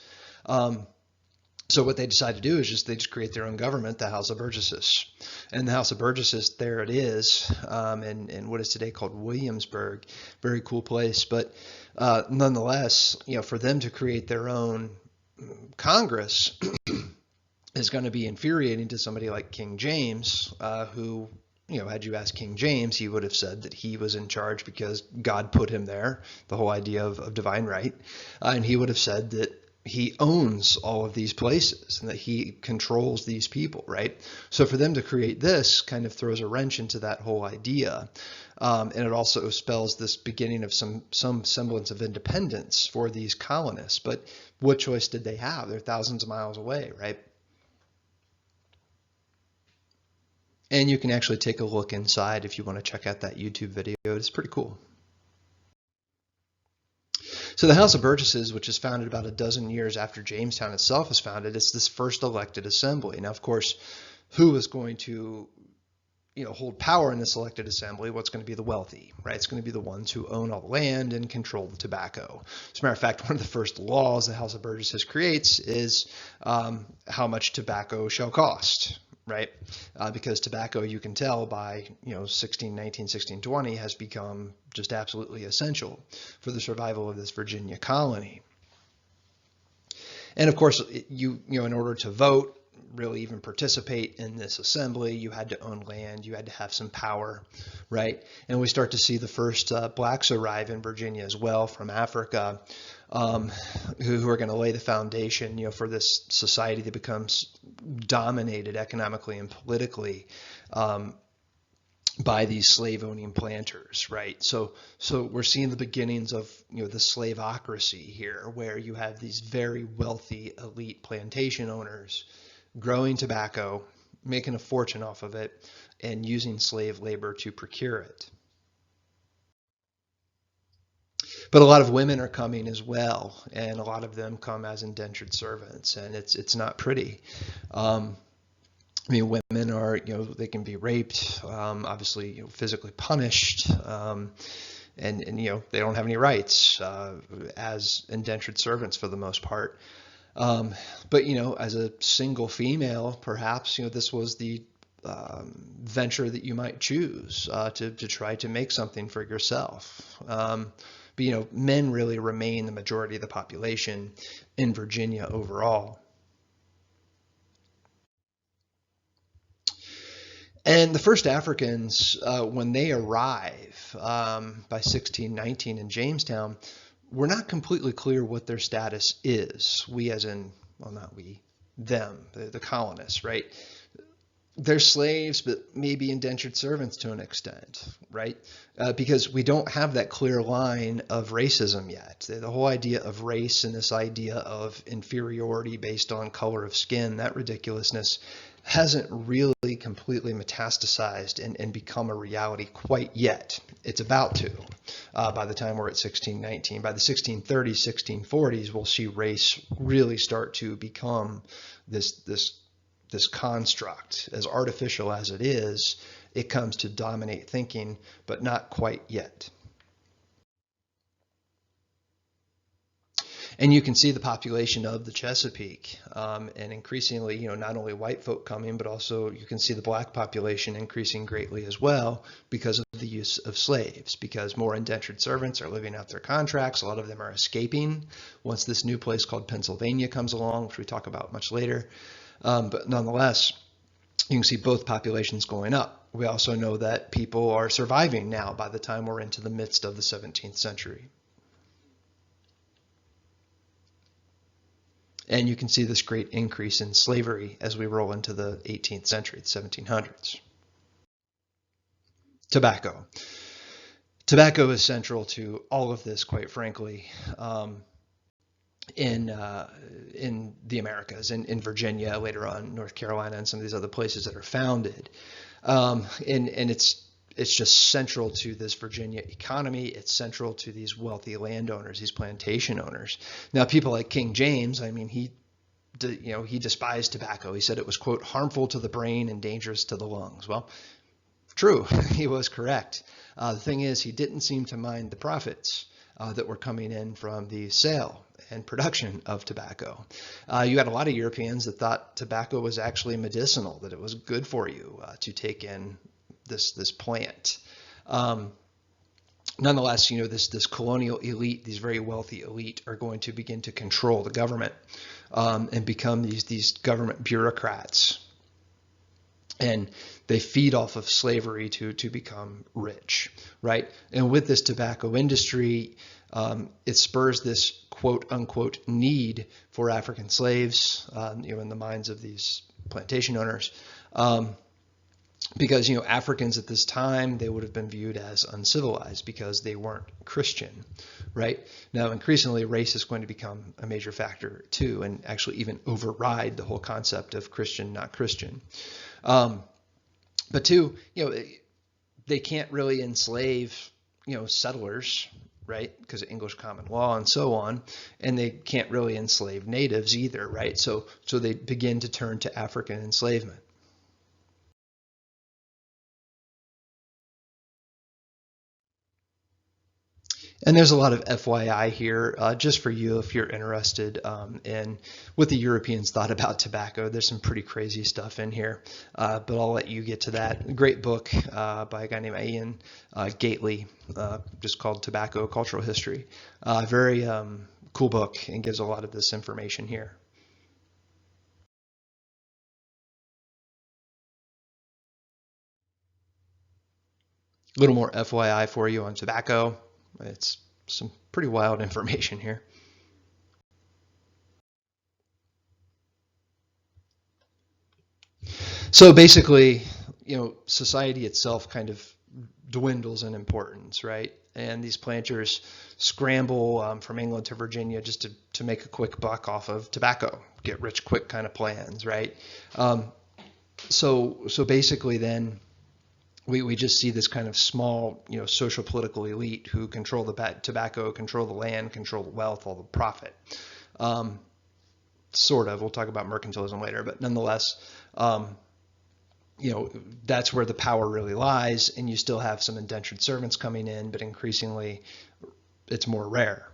So what they decide to do is they just create their own government, the House of Burgesses. And the House of Burgesses, there it is, in what is today called Williamsburg. Very cool place. But nonetheless, for them to create their own Congress is going to be infuriating to somebody like King James, who, had you asked King James, he would have said that he was in charge because God put him there, the whole idea of divine right. And he would have said that he owns all of these places and that he controls these people, right? So for them to create this kind of throws a wrench into that whole idea. And it also spells this beginning of some semblance of independence for these colonists. But what choice did they have? They're thousands of miles away, right? And you can actually take a look inside if you want to check out that YouTube video. It's pretty cool. So the House of Burgesses, which is founded about a dozen years after Jamestown itself was founded, it's this first elected assembly. Now, of course, who is going to hold power in this elected assembly? What's going to be the wealthy, right? It's going to be the ones who own all the land and control the tobacco. As a matter of fact, one of the first laws the House of Burgesses creates is how much tobacco shall cost, right? Because tobacco, you can tell by 1619, 1620, has become just absolutely essential for the survival of this Virginia colony. And of course, in order to vote, really even participate in this assembly, you had to own land, you had to have some power, right? And we start to see the first blacks arrive in Virginia as well from Africa, who are going to lay the foundation, for this society that becomes dominated economically and politically by these slave-owning planters, right? So we're seeing the beginnings of the slaveocracy here, where you have these very wealthy elite plantation owners growing tobacco, making a fortune off of it, and using slave labor to procure it. But a lot of women are coming as well, and a lot of them come as indentured servants, and it's not pretty. Women are, they can be raped, obviously, physically punished, and they don't have any rights as indentured servants for the most part. But as a single female, perhaps this was the venture that you might choose to try to make something for yourself. But men really remain the majority of the population in Virginia overall. And the first Africans, when they arrive by 1619 in Jamestown, we're not completely clear what their status is. We as in, well, not we, them, the colonists, right? They're slaves, but maybe indentured servants to an extent, right? Because we don't have that clear line of racism yet. The whole idea of race and this idea of inferiority based on color of skin, that ridiculousness hasn't really completely metastasized and become a reality quite yet. It's about to. By the time we're at 1619. By the 1630s, 1640s, we'll see race really start to become this construct. As artificial as it is, it comes to dominate thinking, but not quite yet. And you can see the population of the Chesapeake, and increasingly, not only white folk coming, but also you can see the black population increasing greatly as well because of the use of slaves, because more indentured servants are living out their contracts. A lot of them are escaping once this new place called Pennsylvania comes along, which we talk about much later. But nonetheless, you can see both populations going up. We also know that people are surviving now by the time we're into the midst of the 17th century. And you can see this great increase in slavery as we roll into the 18th century, the 1700s. Tobacco. Tobacco is central to all of this, quite frankly, in the Americas, in Virginia, later on North Carolina, and some of these other places that are founded. And it's just central to this Virginia economy. It's central to these wealthy landowners, these plantation owners. Now, people like King James, he despised tobacco. He said it was, quote, harmful to the brain and dangerous to the lungs. Well, true, he was correct. The thing is, he didn't seem to mind the profits that were coming in from the sale and production of tobacco. You had a lot of Europeans that thought tobacco was actually medicinal, that it was good for you to take in this plant. Nonetheless, this colonial elite, these very wealthy elite, are going to begin to control the government and become these government bureaucrats. And they feed off of slavery to become rich, right? And with this tobacco industry, it spurs this quote unquote need for African slaves, in the minds of these plantation owners. Because, Africans at this time, they would have been viewed as uncivilized because they weren't Christian, right? Now, increasingly, race is going to become a major factor too, and actually even override the whole concept of Christian, not Christian. But two, they can't really enslave, settlers, right? Because of English common law and so on, and they can't really enslave natives either, right? So they begin to turn to African enslavement. And there's a lot of FYI here, just for you if you're interested in what the Europeans thought about tobacco. There's some pretty crazy stuff in here, but I'll let you get to that. A great book by a guy named Ian Gately, just called Tobacco Cultural History. Very cool book, and gives a lot of this information here. A little more FYI for you on tobacco. It's some pretty wild information here. So basically, society itself kind of dwindles in importance, right? And these planters scramble from England to Virginia just to make a quick buck off of tobacco, get rich quick kind of plans, right? So basically then, we just see this kind of small, social political elite who control the tobacco, control the land, control the wealth, all the profit. Sort of. We'll talk about mercantilism later, but nonetheless, that's where the power really lies, and you still have some indentured servants coming in, but increasingly it's more rare.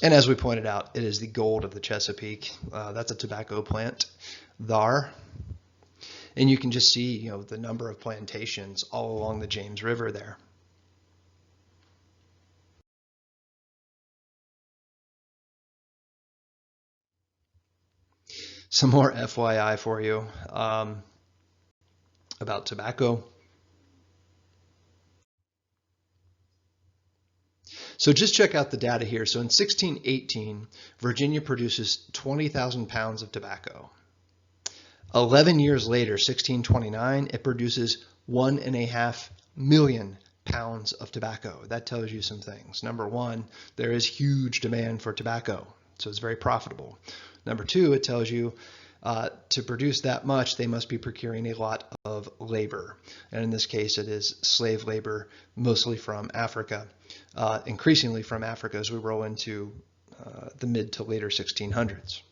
And as we pointed out, it is the gold of the Chesapeake. That's a tobacco plant there. And you can just see, the number of plantations all along the James River there. Some more FYI for you about tobacco. So just check out the data here. So in 1618, Virginia produces 20,000 pounds of tobacco. 11 years later, 1629, it produces 1.5 million pounds of tobacco. That tells you some things. Number one, there is huge demand for tobacco, so it's very profitable. Number two, it tells you to produce that much, they must be procuring a lot of labor. And in this case, it is slave labor, mostly from Africa, increasingly from Africa as we roll into the mid to later 1600s.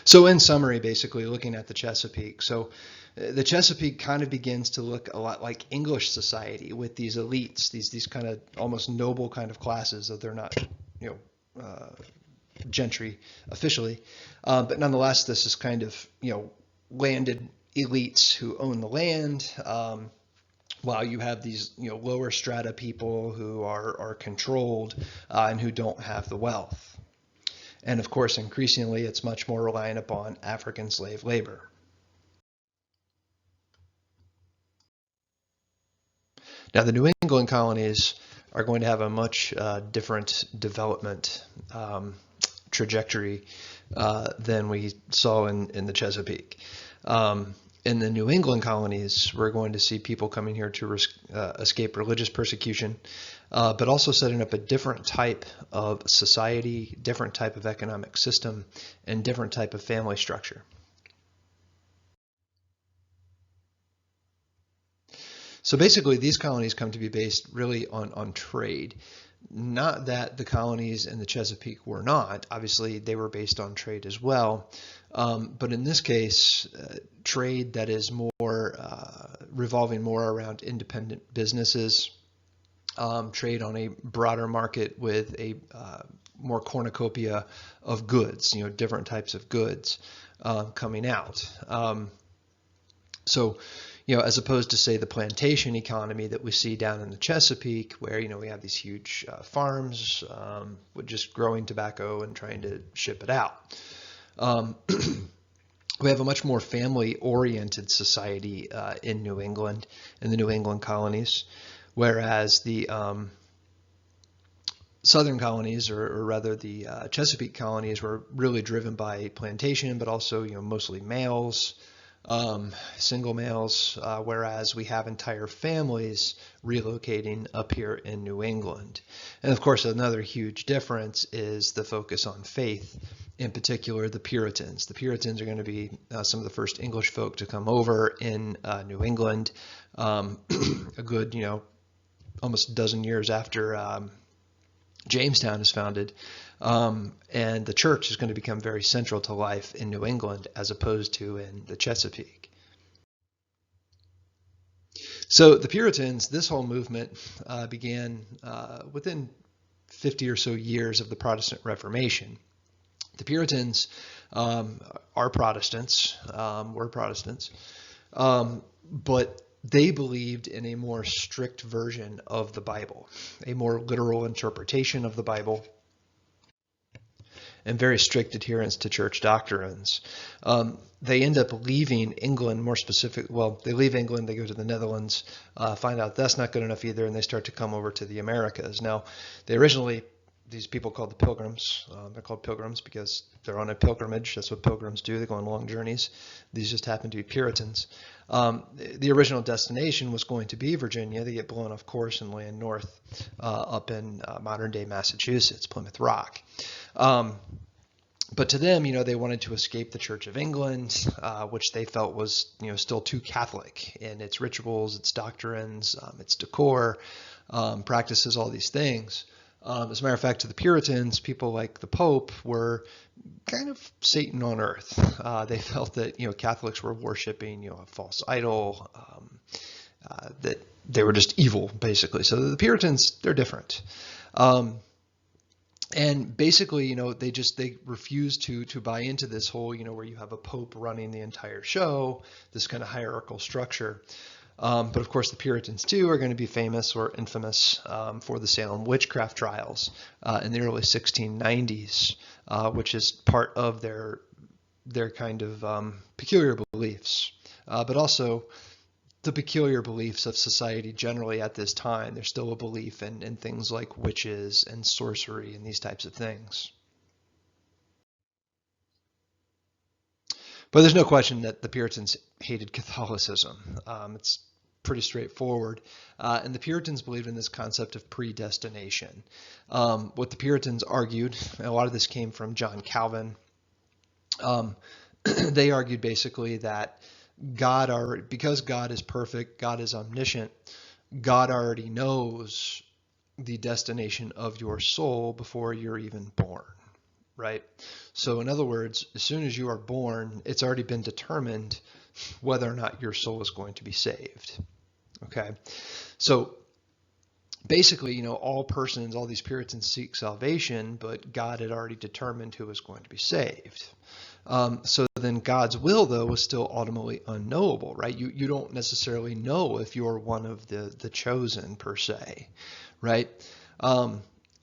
So in summary, basically looking at the Chesapeake. So the Chesapeake kind of begins to look a lot like English society with these elites, these kind of almost noble kind of classes, though they're not, gentry officially, but nonetheless, this is kind of landed elites who own the land, while you have these lower strata people who are controlled and who don't have the wealth. And of course, increasingly, it's much more reliant upon African slave labor. Now, the New England colonies are going to have a much different development trajectory than we saw in the Chesapeake. In the New England colonies, we're going to see people coming here to escape religious persecution, but also setting up a different type of society, different type of economic system, and different type of family structure. So basically, these colonies come to be based really on trade. Not that the colonies in the Chesapeake were not. Obviously, they were based on trade as well. But in this case, trade that is more revolving more around independent businesses, trade on a broader market with a more cornucopia of goods, different types of goods coming out. So, as opposed to, say, the plantation economy that we see down in the Chesapeake, where, we have these huge farms with just growing tobacco and trying to ship it out. We have a much more family-oriented society in New England, in the New England colonies, whereas the southern colonies, or rather the Chesapeake colonies, were really driven by plantation, but also, mostly males. Single males, whereas we have entire families relocating up here in New England. And of course, another huge difference is the focus on faith, in particular the Puritans. The Puritans are going to be some of the first English folk to come over in New England, a good, almost a dozen years after Jamestown is founded. And the church is going to become very central to life in New England as opposed to in the Chesapeake. So the Puritans, this whole movement began within 50 or so years of the Protestant Reformation. The Puritans are Protestants, were Protestants, but they believed in a more strict version of the Bible, a more literal interpretation of the Bible, and very strict adherence to church doctrines. They end up leaving England, more specific. Well, they leave England, they go to the Netherlands, find out that's not good enough either, and they start to come over to the Americas. Now, they originally, these people called the Pilgrims, they're called Pilgrims because they're on a pilgrimage. That's what pilgrims do. They go on long journeys. These just happen to be Puritans. The original destination was going to be Virginia. They get blown off course and land north up in modern-day Massachusetts, Plymouth Rock. But to them, they wanted to escape the Church of England, which they felt was, still too Catholic in its rituals, its doctrines, its decor, practices, all these things. As a matter of fact, to the Puritans, people like the Pope were kind of Satan on earth. They felt that Catholics were worshiping a false idol, that they were just evil, basically. So the Puritans, they're different. And basically, they refuse to buy into this whole, where you have a pope running the entire show, this kind of hierarchical structure. But of course, the Puritans too are going to be famous or infamous for the Salem witchcraft trials in the early 1690s, which is part of their kind of peculiar beliefs, but also the peculiar beliefs of society generally at this time. There's still a belief in things like witches and sorcery and these types of things. But there's no question that the Puritans hated Catholicism. It's pretty straightforward. And the Puritans believed in this concept of predestination. What the Puritans argued, and a lot of this came from John Calvin, they argued basically that because God is perfect, God is omniscient, God already knows the destination of your soul before you're even born, right? So in other words, as soon as you are born, it's already been determined whether or not your soul is going to be saved, okay? So basically, all these Puritans seek salvation, but God had already determined who was going to be saved. So then God's will, though, was still ultimately unknowable, right? You don't necessarily know if you're one of the chosen, per se, right?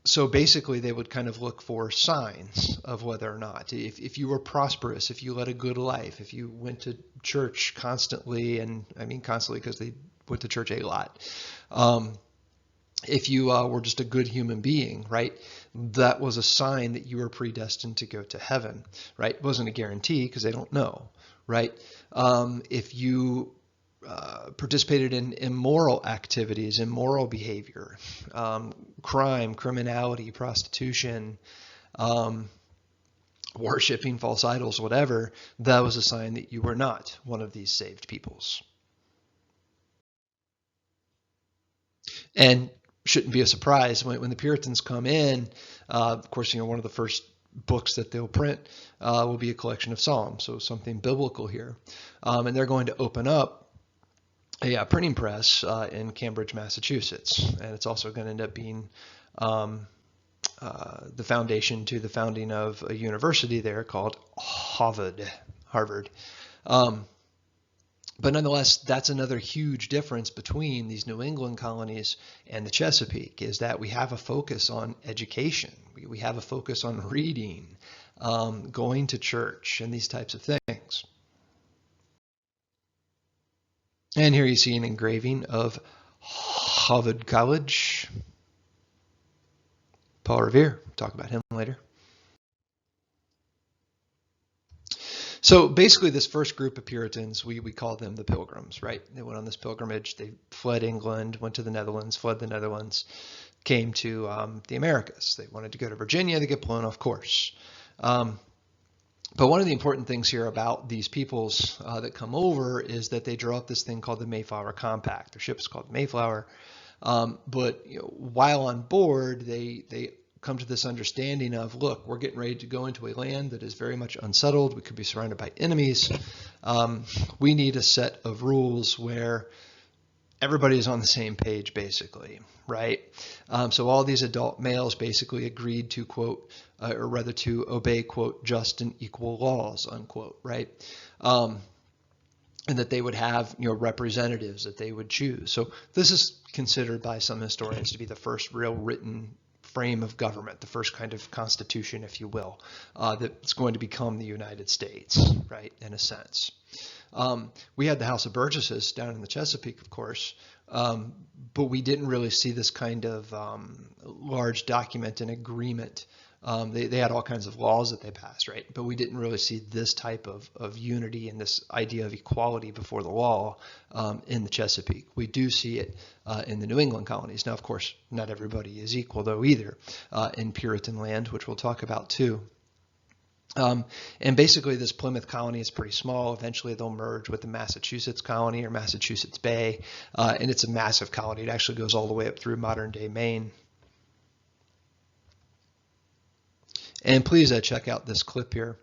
So basically, they would kind of look for signs of whether or not. If you were prosperous, if you led a good life, if you went to church constantly, and I mean constantly because they went to church a lot, if you were just a good human being, right, that was a sign that you were predestined to go to heaven, right? It wasn't a guarantee because they don't know, right? If you participated in immoral activities, immoral behavior, crime, criminality, prostitution, worshiping false idols, whatever, that was a sign that you were not one of these saved peoples. And shouldn't be a surprise when the Puritans come in. Of course, one of the first books that they'll print will be a collection of Psalms, so something biblical here. And they're going to open up a printing press in Cambridge, Massachusetts, and it's also going to end up being the foundation to the founding of a university there called Harvard. But nonetheless, that's another huge difference between these New England colonies and the Chesapeake, is that we have a focus on education. We have a focus on reading, going to church, and these types of things. And here you see an engraving of Harvard College. Paul Revere, we'll talk about him later. So basically, this first group of Puritans, we call them the Pilgrims, right? They went on this pilgrimage. They fled England, went to the Netherlands, fled the Netherlands, came to the Americas. They wanted to go to Virginia. They get blown off course. But one of the important things here about these peoples that come over is that they draw up this thing called the Mayflower Compact. Their ship is called Mayflower. But while on board, they come to this understanding of, look, we're getting ready to go into a land that is very much unsettled. We could be surrounded by enemies. We need a set of rules where everybody is on the same page, basically, right? So all these adult males basically agreed to, quote, or rather to obey, quote, just and equal laws, unquote, right? And that they would have, representatives that they would choose. So this is considered by some historians to be the first real written frame of government, the first kind of constitution, if you will, that's going to become the United States, right, in a sense. We had the House of Burgesses down in the Chesapeake, of course, but we didn't really see this kind of large document and agreement. They had all kinds of laws that they passed, right? But we didn't really see this type of unity and this idea of equality before the law in the Chesapeake. We do see it in the New England colonies. Now, of course, not everybody is equal, though, either, in Puritan land, which we'll talk about, too. And basically, this Plymouth colony is pretty small. Eventually, they'll merge with the Massachusetts colony or Massachusetts Bay, and it's a massive colony. It actually goes all the way up through modern-day Maine. And please check out this clip here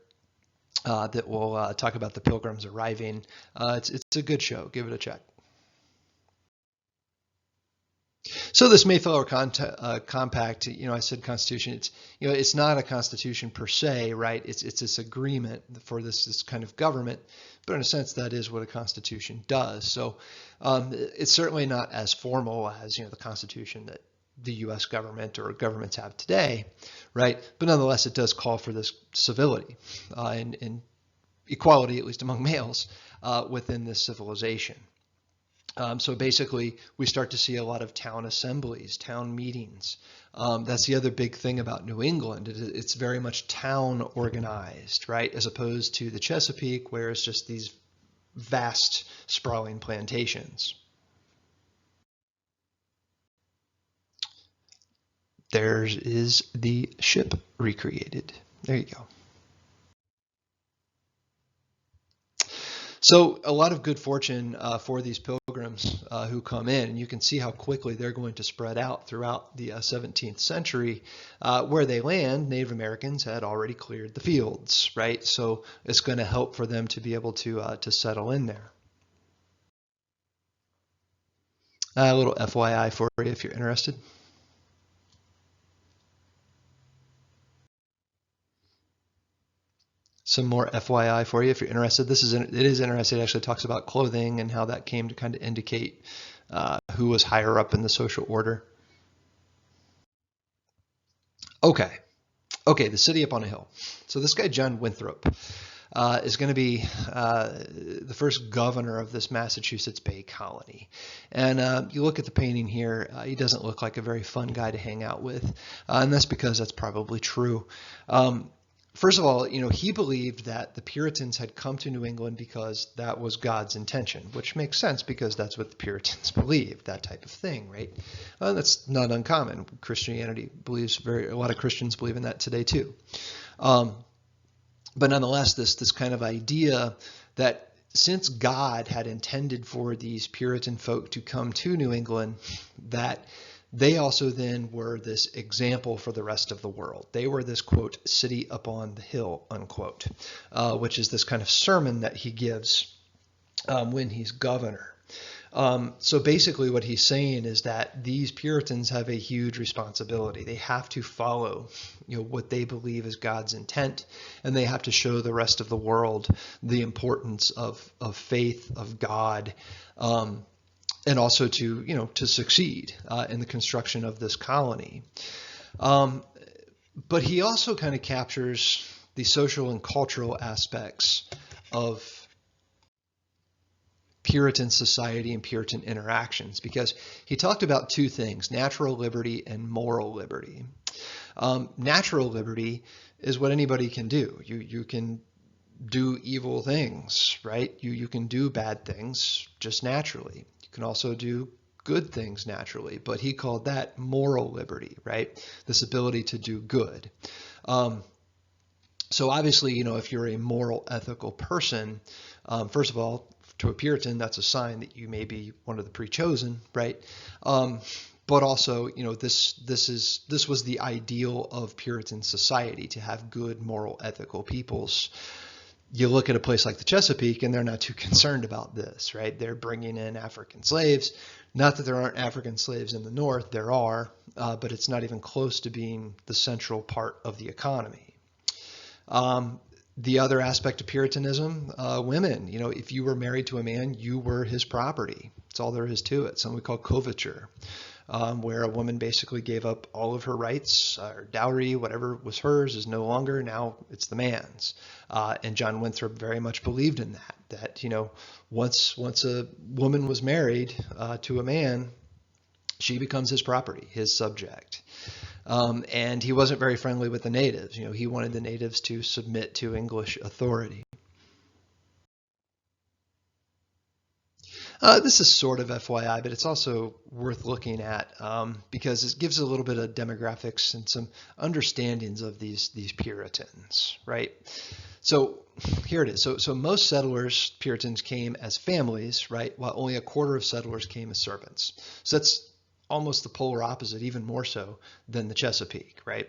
that will talk about the Pilgrims Arriving. It's a good show. Give it a check. So this Mayflower Compact, I said Constitution. It's not a Constitution per se, right? It's this agreement for this kind of government, but in a sense, that is what a Constitution does. So it's certainly not as formal as the Constitution that the U.S. government or governments have today, right? But nonetheless, it does call for this civility and equality, at least among males, within this civilization. So basically, we start to see a lot of town assemblies, town meetings. That's the other big thing about New England. It's very much town organized, right? As opposed to the Chesapeake, where it's just these vast, sprawling plantations. There is the ship recreated. There you go. So a lot of good fortune for these pilgrims who come in, and you can see how quickly they're going to spread out throughout the 17th century. Where they land, Native Americans had already cleared the fields, right? So it's going to help for them to be able to settle in there. A little FYI for you if you're interested. Some more FYI for you if you're interested. It is interesting. It actually talks about clothing and how that came to kind of indicate who was higher up in the social order. Okay, the city up on a hill. So this guy John Winthrop is going to be the first governor of this Massachusetts Bay Colony. And you look at the painting here, he doesn't look like a very fun guy to hang out with, and that's because that's probably true. First of all, he believed that the Puritans had come to New England because that was God's intention, which makes sense because that's what the Puritans believed, that type of thing, right? That's not uncommon. Christianity believes a lot of Christians believe in that today too. But nonetheless, this kind of idea that since God had intended for these Puritan folk to come to New England, that they also then were this example for the rest of the world. They were this, quote, city upon the hill, unquote, which is this kind of sermon that he gives when he's governor. So basically what he's saying is that these Puritans have a huge responsibility. They have to follow what they believe is God's intent, and they have to show the rest of the world the importance of faith, of God, and also to succeed in the construction of this colony. But he also kind of captures the social and cultural aspects of Puritan society and Puritan interactions, because he talked about two things: natural liberty and moral liberty. Natural liberty is what anybody can do. You can do evil things, right? You can do bad things just naturally. You can also do good things naturally, but he called that moral liberty, right? This ability to do good. So obviously, if you're a moral, ethical person, first of all, to a Puritan, that's a sign that you may be one of the pre-chosen, right? But also, this was the ideal of Puritan society, to have good, moral, ethical peoples. You look at a place like the Chesapeake, and they're not too concerned about this, right? They're bringing in African slaves. Not that there aren't African slaves in the North, there are, but it's not even close to being the central part of the economy. The other aspect of Puritanism, women, if you were married to a man, you were his property. That's all there is to it. Something we call coverture, where a woman basically gave up all of her rights, or dowry, whatever was hers is no longer, now it's the man's. And John Winthrop very much believed in that once a woman was married to a man, she becomes his property, his subject. And he wasn't very friendly with the natives. He wanted the natives to submit to English authority. This is sort of FYI, but it's also worth looking at because it gives a little bit of demographics and some understandings of these Puritans, right? So here it is. So most settlers, Puritans, came as families, right? While only a quarter of settlers came as servants. So that's almost the polar opposite, even more so than the Chesapeake, right?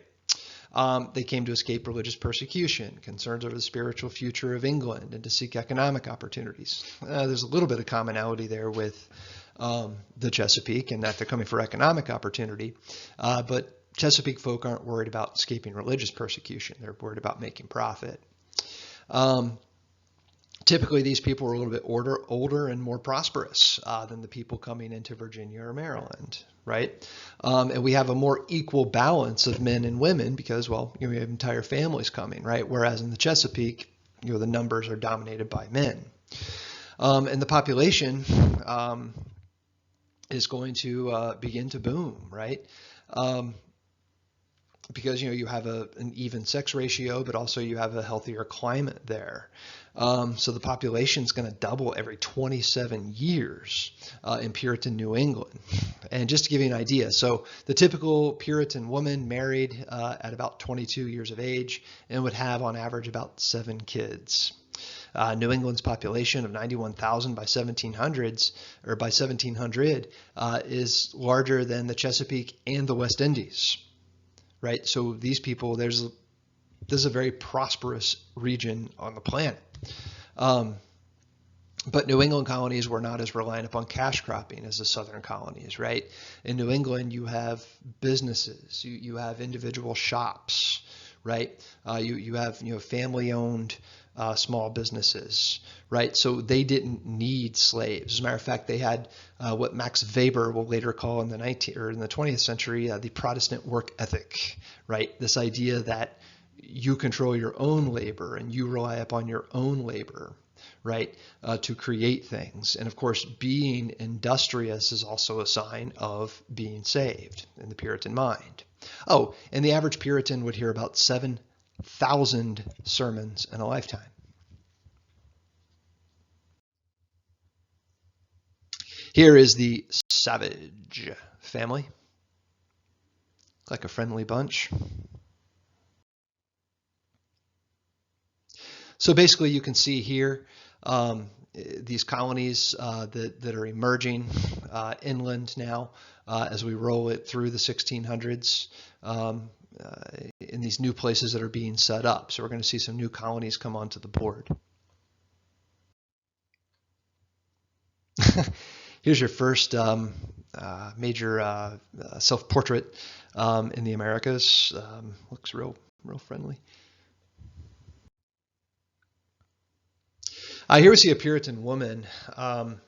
They came to escape religious persecution, concerns over the spiritual future of England, and to seek economic opportunities. There's a little bit of commonality there with the Chesapeake in that they're coming for economic opportunity, but Chesapeake folk aren't worried about escaping religious persecution. They're worried about making profit. Typically, these people were a little bit older and more prosperous than the people coming into Virginia or Maryland, right? And we have a more equal balance of men and women because, well, we have entire families coming, right? Whereas in the Chesapeake, the numbers are dominated by men. And the population is going to begin to boom, right? Because you have an even sex ratio, but also you have a healthier climate there. So the population is going to double every 27 years in Puritan New England. And just to give you an idea, so the typical Puritan woman married at about 22 years of age and would have on average about 7 kids. New England's population of 91,000 by 1700s, or by 1700, is larger than the Chesapeake and the West Indies. Right, so these people, this is a very prosperous region on the planet. But New England colonies were not as reliant upon cash cropping as the southern colonies, right? In New England, you have businesses, you have individual shops, right? You have family-owned small businesses, right? So they didn't need slaves. As a matter of fact, they had what Max Weber will later call in the 20th century the Protestant work ethic, right? This idea that you control your own labor and you rely upon your own labor, right, to create things. And of course, being industrious is also a sign of being saved in the Puritan mind. Oh, and the average Puritan would hear about 7,000 sermons in a lifetime. Here is the Savage family. Like a friendly bunch. So basically you can see here these colonies that are emerging inland now as we roll it through the 1600s in these new places that are being set up. So we're going to see some new colonies come onto the board. Here's your first major self-portrait in the Americas. Looks real friendly. Here we see a Puritan woman, and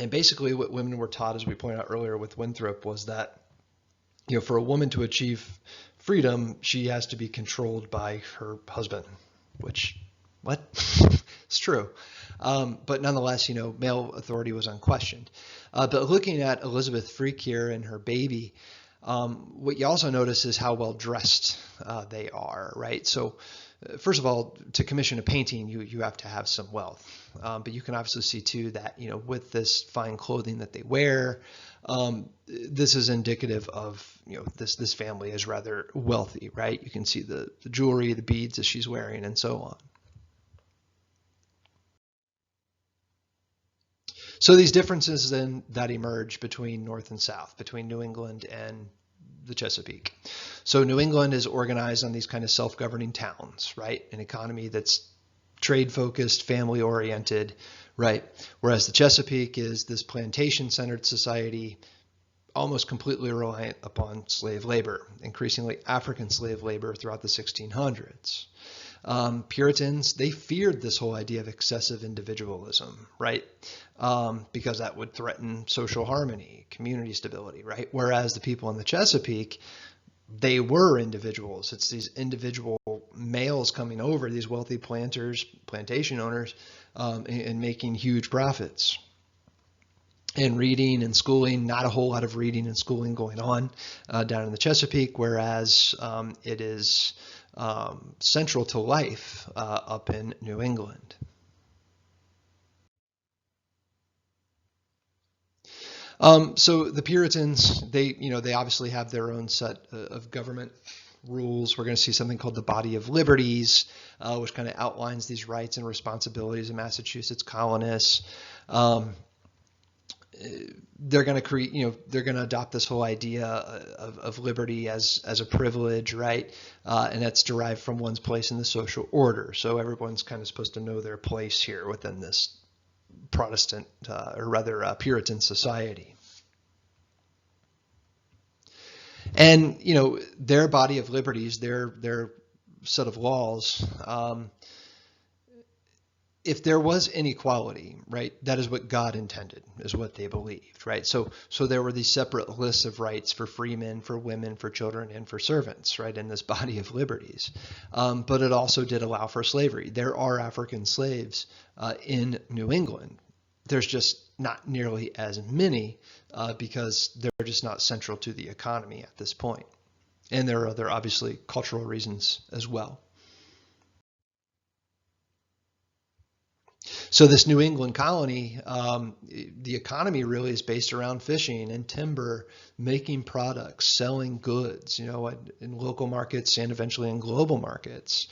basically what women were taught, as we pointed out earlier with Winthrop, was that for a woman to achieve freedom, she has to be controlled by her husband, which, what? It's true. But nonetheless, male authority was unquestioned. But looking at Elizabeth Freak here and her baby, what you also notice is how well dressed they are, right? So first of all, to commission a painting, you have to have some wealth. But you can obviously see too that, with this fine clothing that they wear, this is indicative of, this family is rather wealthy, right? You can see the jewelry, the beads that she's wearing, and so on. So these differences then that emerge between North and South, between New England and the Chesapeake. So New England is organized on these kind of self-governing towns, right? An economy that's trade-focused, family-oriented, right? Whereas the Chesapeake is this plantation-centered society, almost completely reliant upon slave labor, increasingly African slave labor throughout the 1600s. Puritans, they feared this whole idea of excessive individualism, right? Because that would threaten social harmony, community stability, right? Whereas the people in the Chesapeake, they were individuals. It's these individual males coming over, these wealthy planters, plantation owners, and making huge profits. And reading and schooling, not a whole lot of reading and schooling going on down in the Chesapeake, whereas it is central to life up in New England. So the Puritans, they obviously have their own set of government rules. We're going to see something called the Body of Liberties, which kind of outlines these rights and responsibilities of Massachusetts colonists. they're going to create, they're going to adopt this whole idea of liberty as a privilege, right? And that's derived from one's place in the social order. So everyone's kind of supposed to know their place here within this Protestant, or rather Puritan society. And, their body of liberties, their set of laws, if there was inequality, right, that is what God intended, is what they believed, right? So there were these separate lists of rights for freemen, for women, for children, and for servants, right, in this body of liberties. But it also did allow for slavery. There are African slaves in New England. There's just not nearly as many because they're just not central to the economy at this point. And there are other, obviously, cultural reasons as well. So this New England colony, the economy really is based around fishing and timber, making products, selling goods, in local markets and eventually in global markets.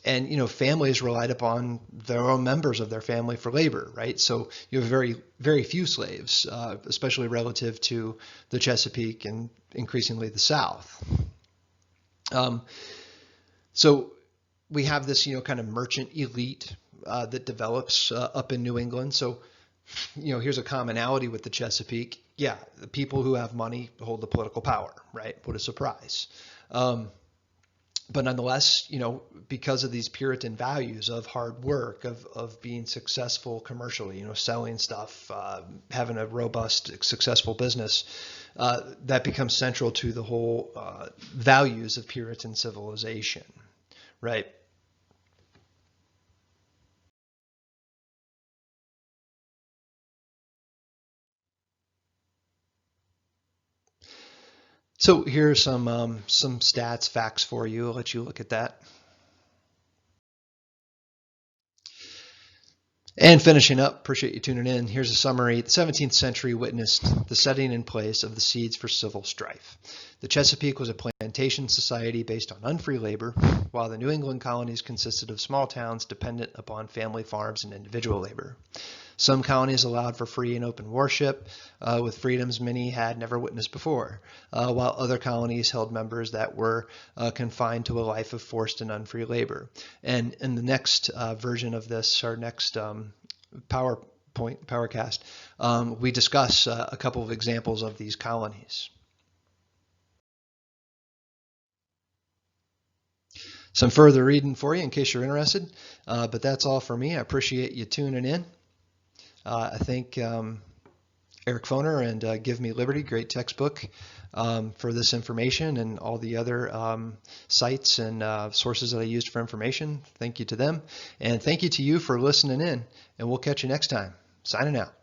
And, families relied upon their own members of their family for labor, right? So you have very, very few slaves, especially relative to the Chesapeake and increasingly the South. So we have this, kind of merchant elite that develops up in New England. So, here's a commonality with the Chesapeake. Yeah, the people who have money hold the political power, right? What a surprise. But nonetheless, because of these Puritan values of hard work, of being successful commercially, selling stuff, having a robust, successful business, that becomes central to the whole values of Puritan civilization, right? So here are some stats, facts for you. I'll let you look at that. And finishing up, appreciate you tuning in. Here's a summary. The 17th century witnessed the setting in place of the seeds for civil strife. The Chesapeake was a plantation society based on unfree labor, while the New England colonies consisted of small towns dependent upon family farms and individual labor. Some colonies allowed for free and open worship, with freedoms many had never witnessed before, while other colonies held members that were confined to a life of forced and unfree labor. And in the next version of this, our next PowerCast, we discuss a couple of examples of these colonies. Some further reading for you in case you're interested, but that's all for me. I appreciate you tuning in. I thank Eric Foner and Give Me Liberty, great textbook, for this information and all the other sites and sources that I used for information. Thank you to them. And thank you to you for listening in. And we'll catch you next time. Signing out.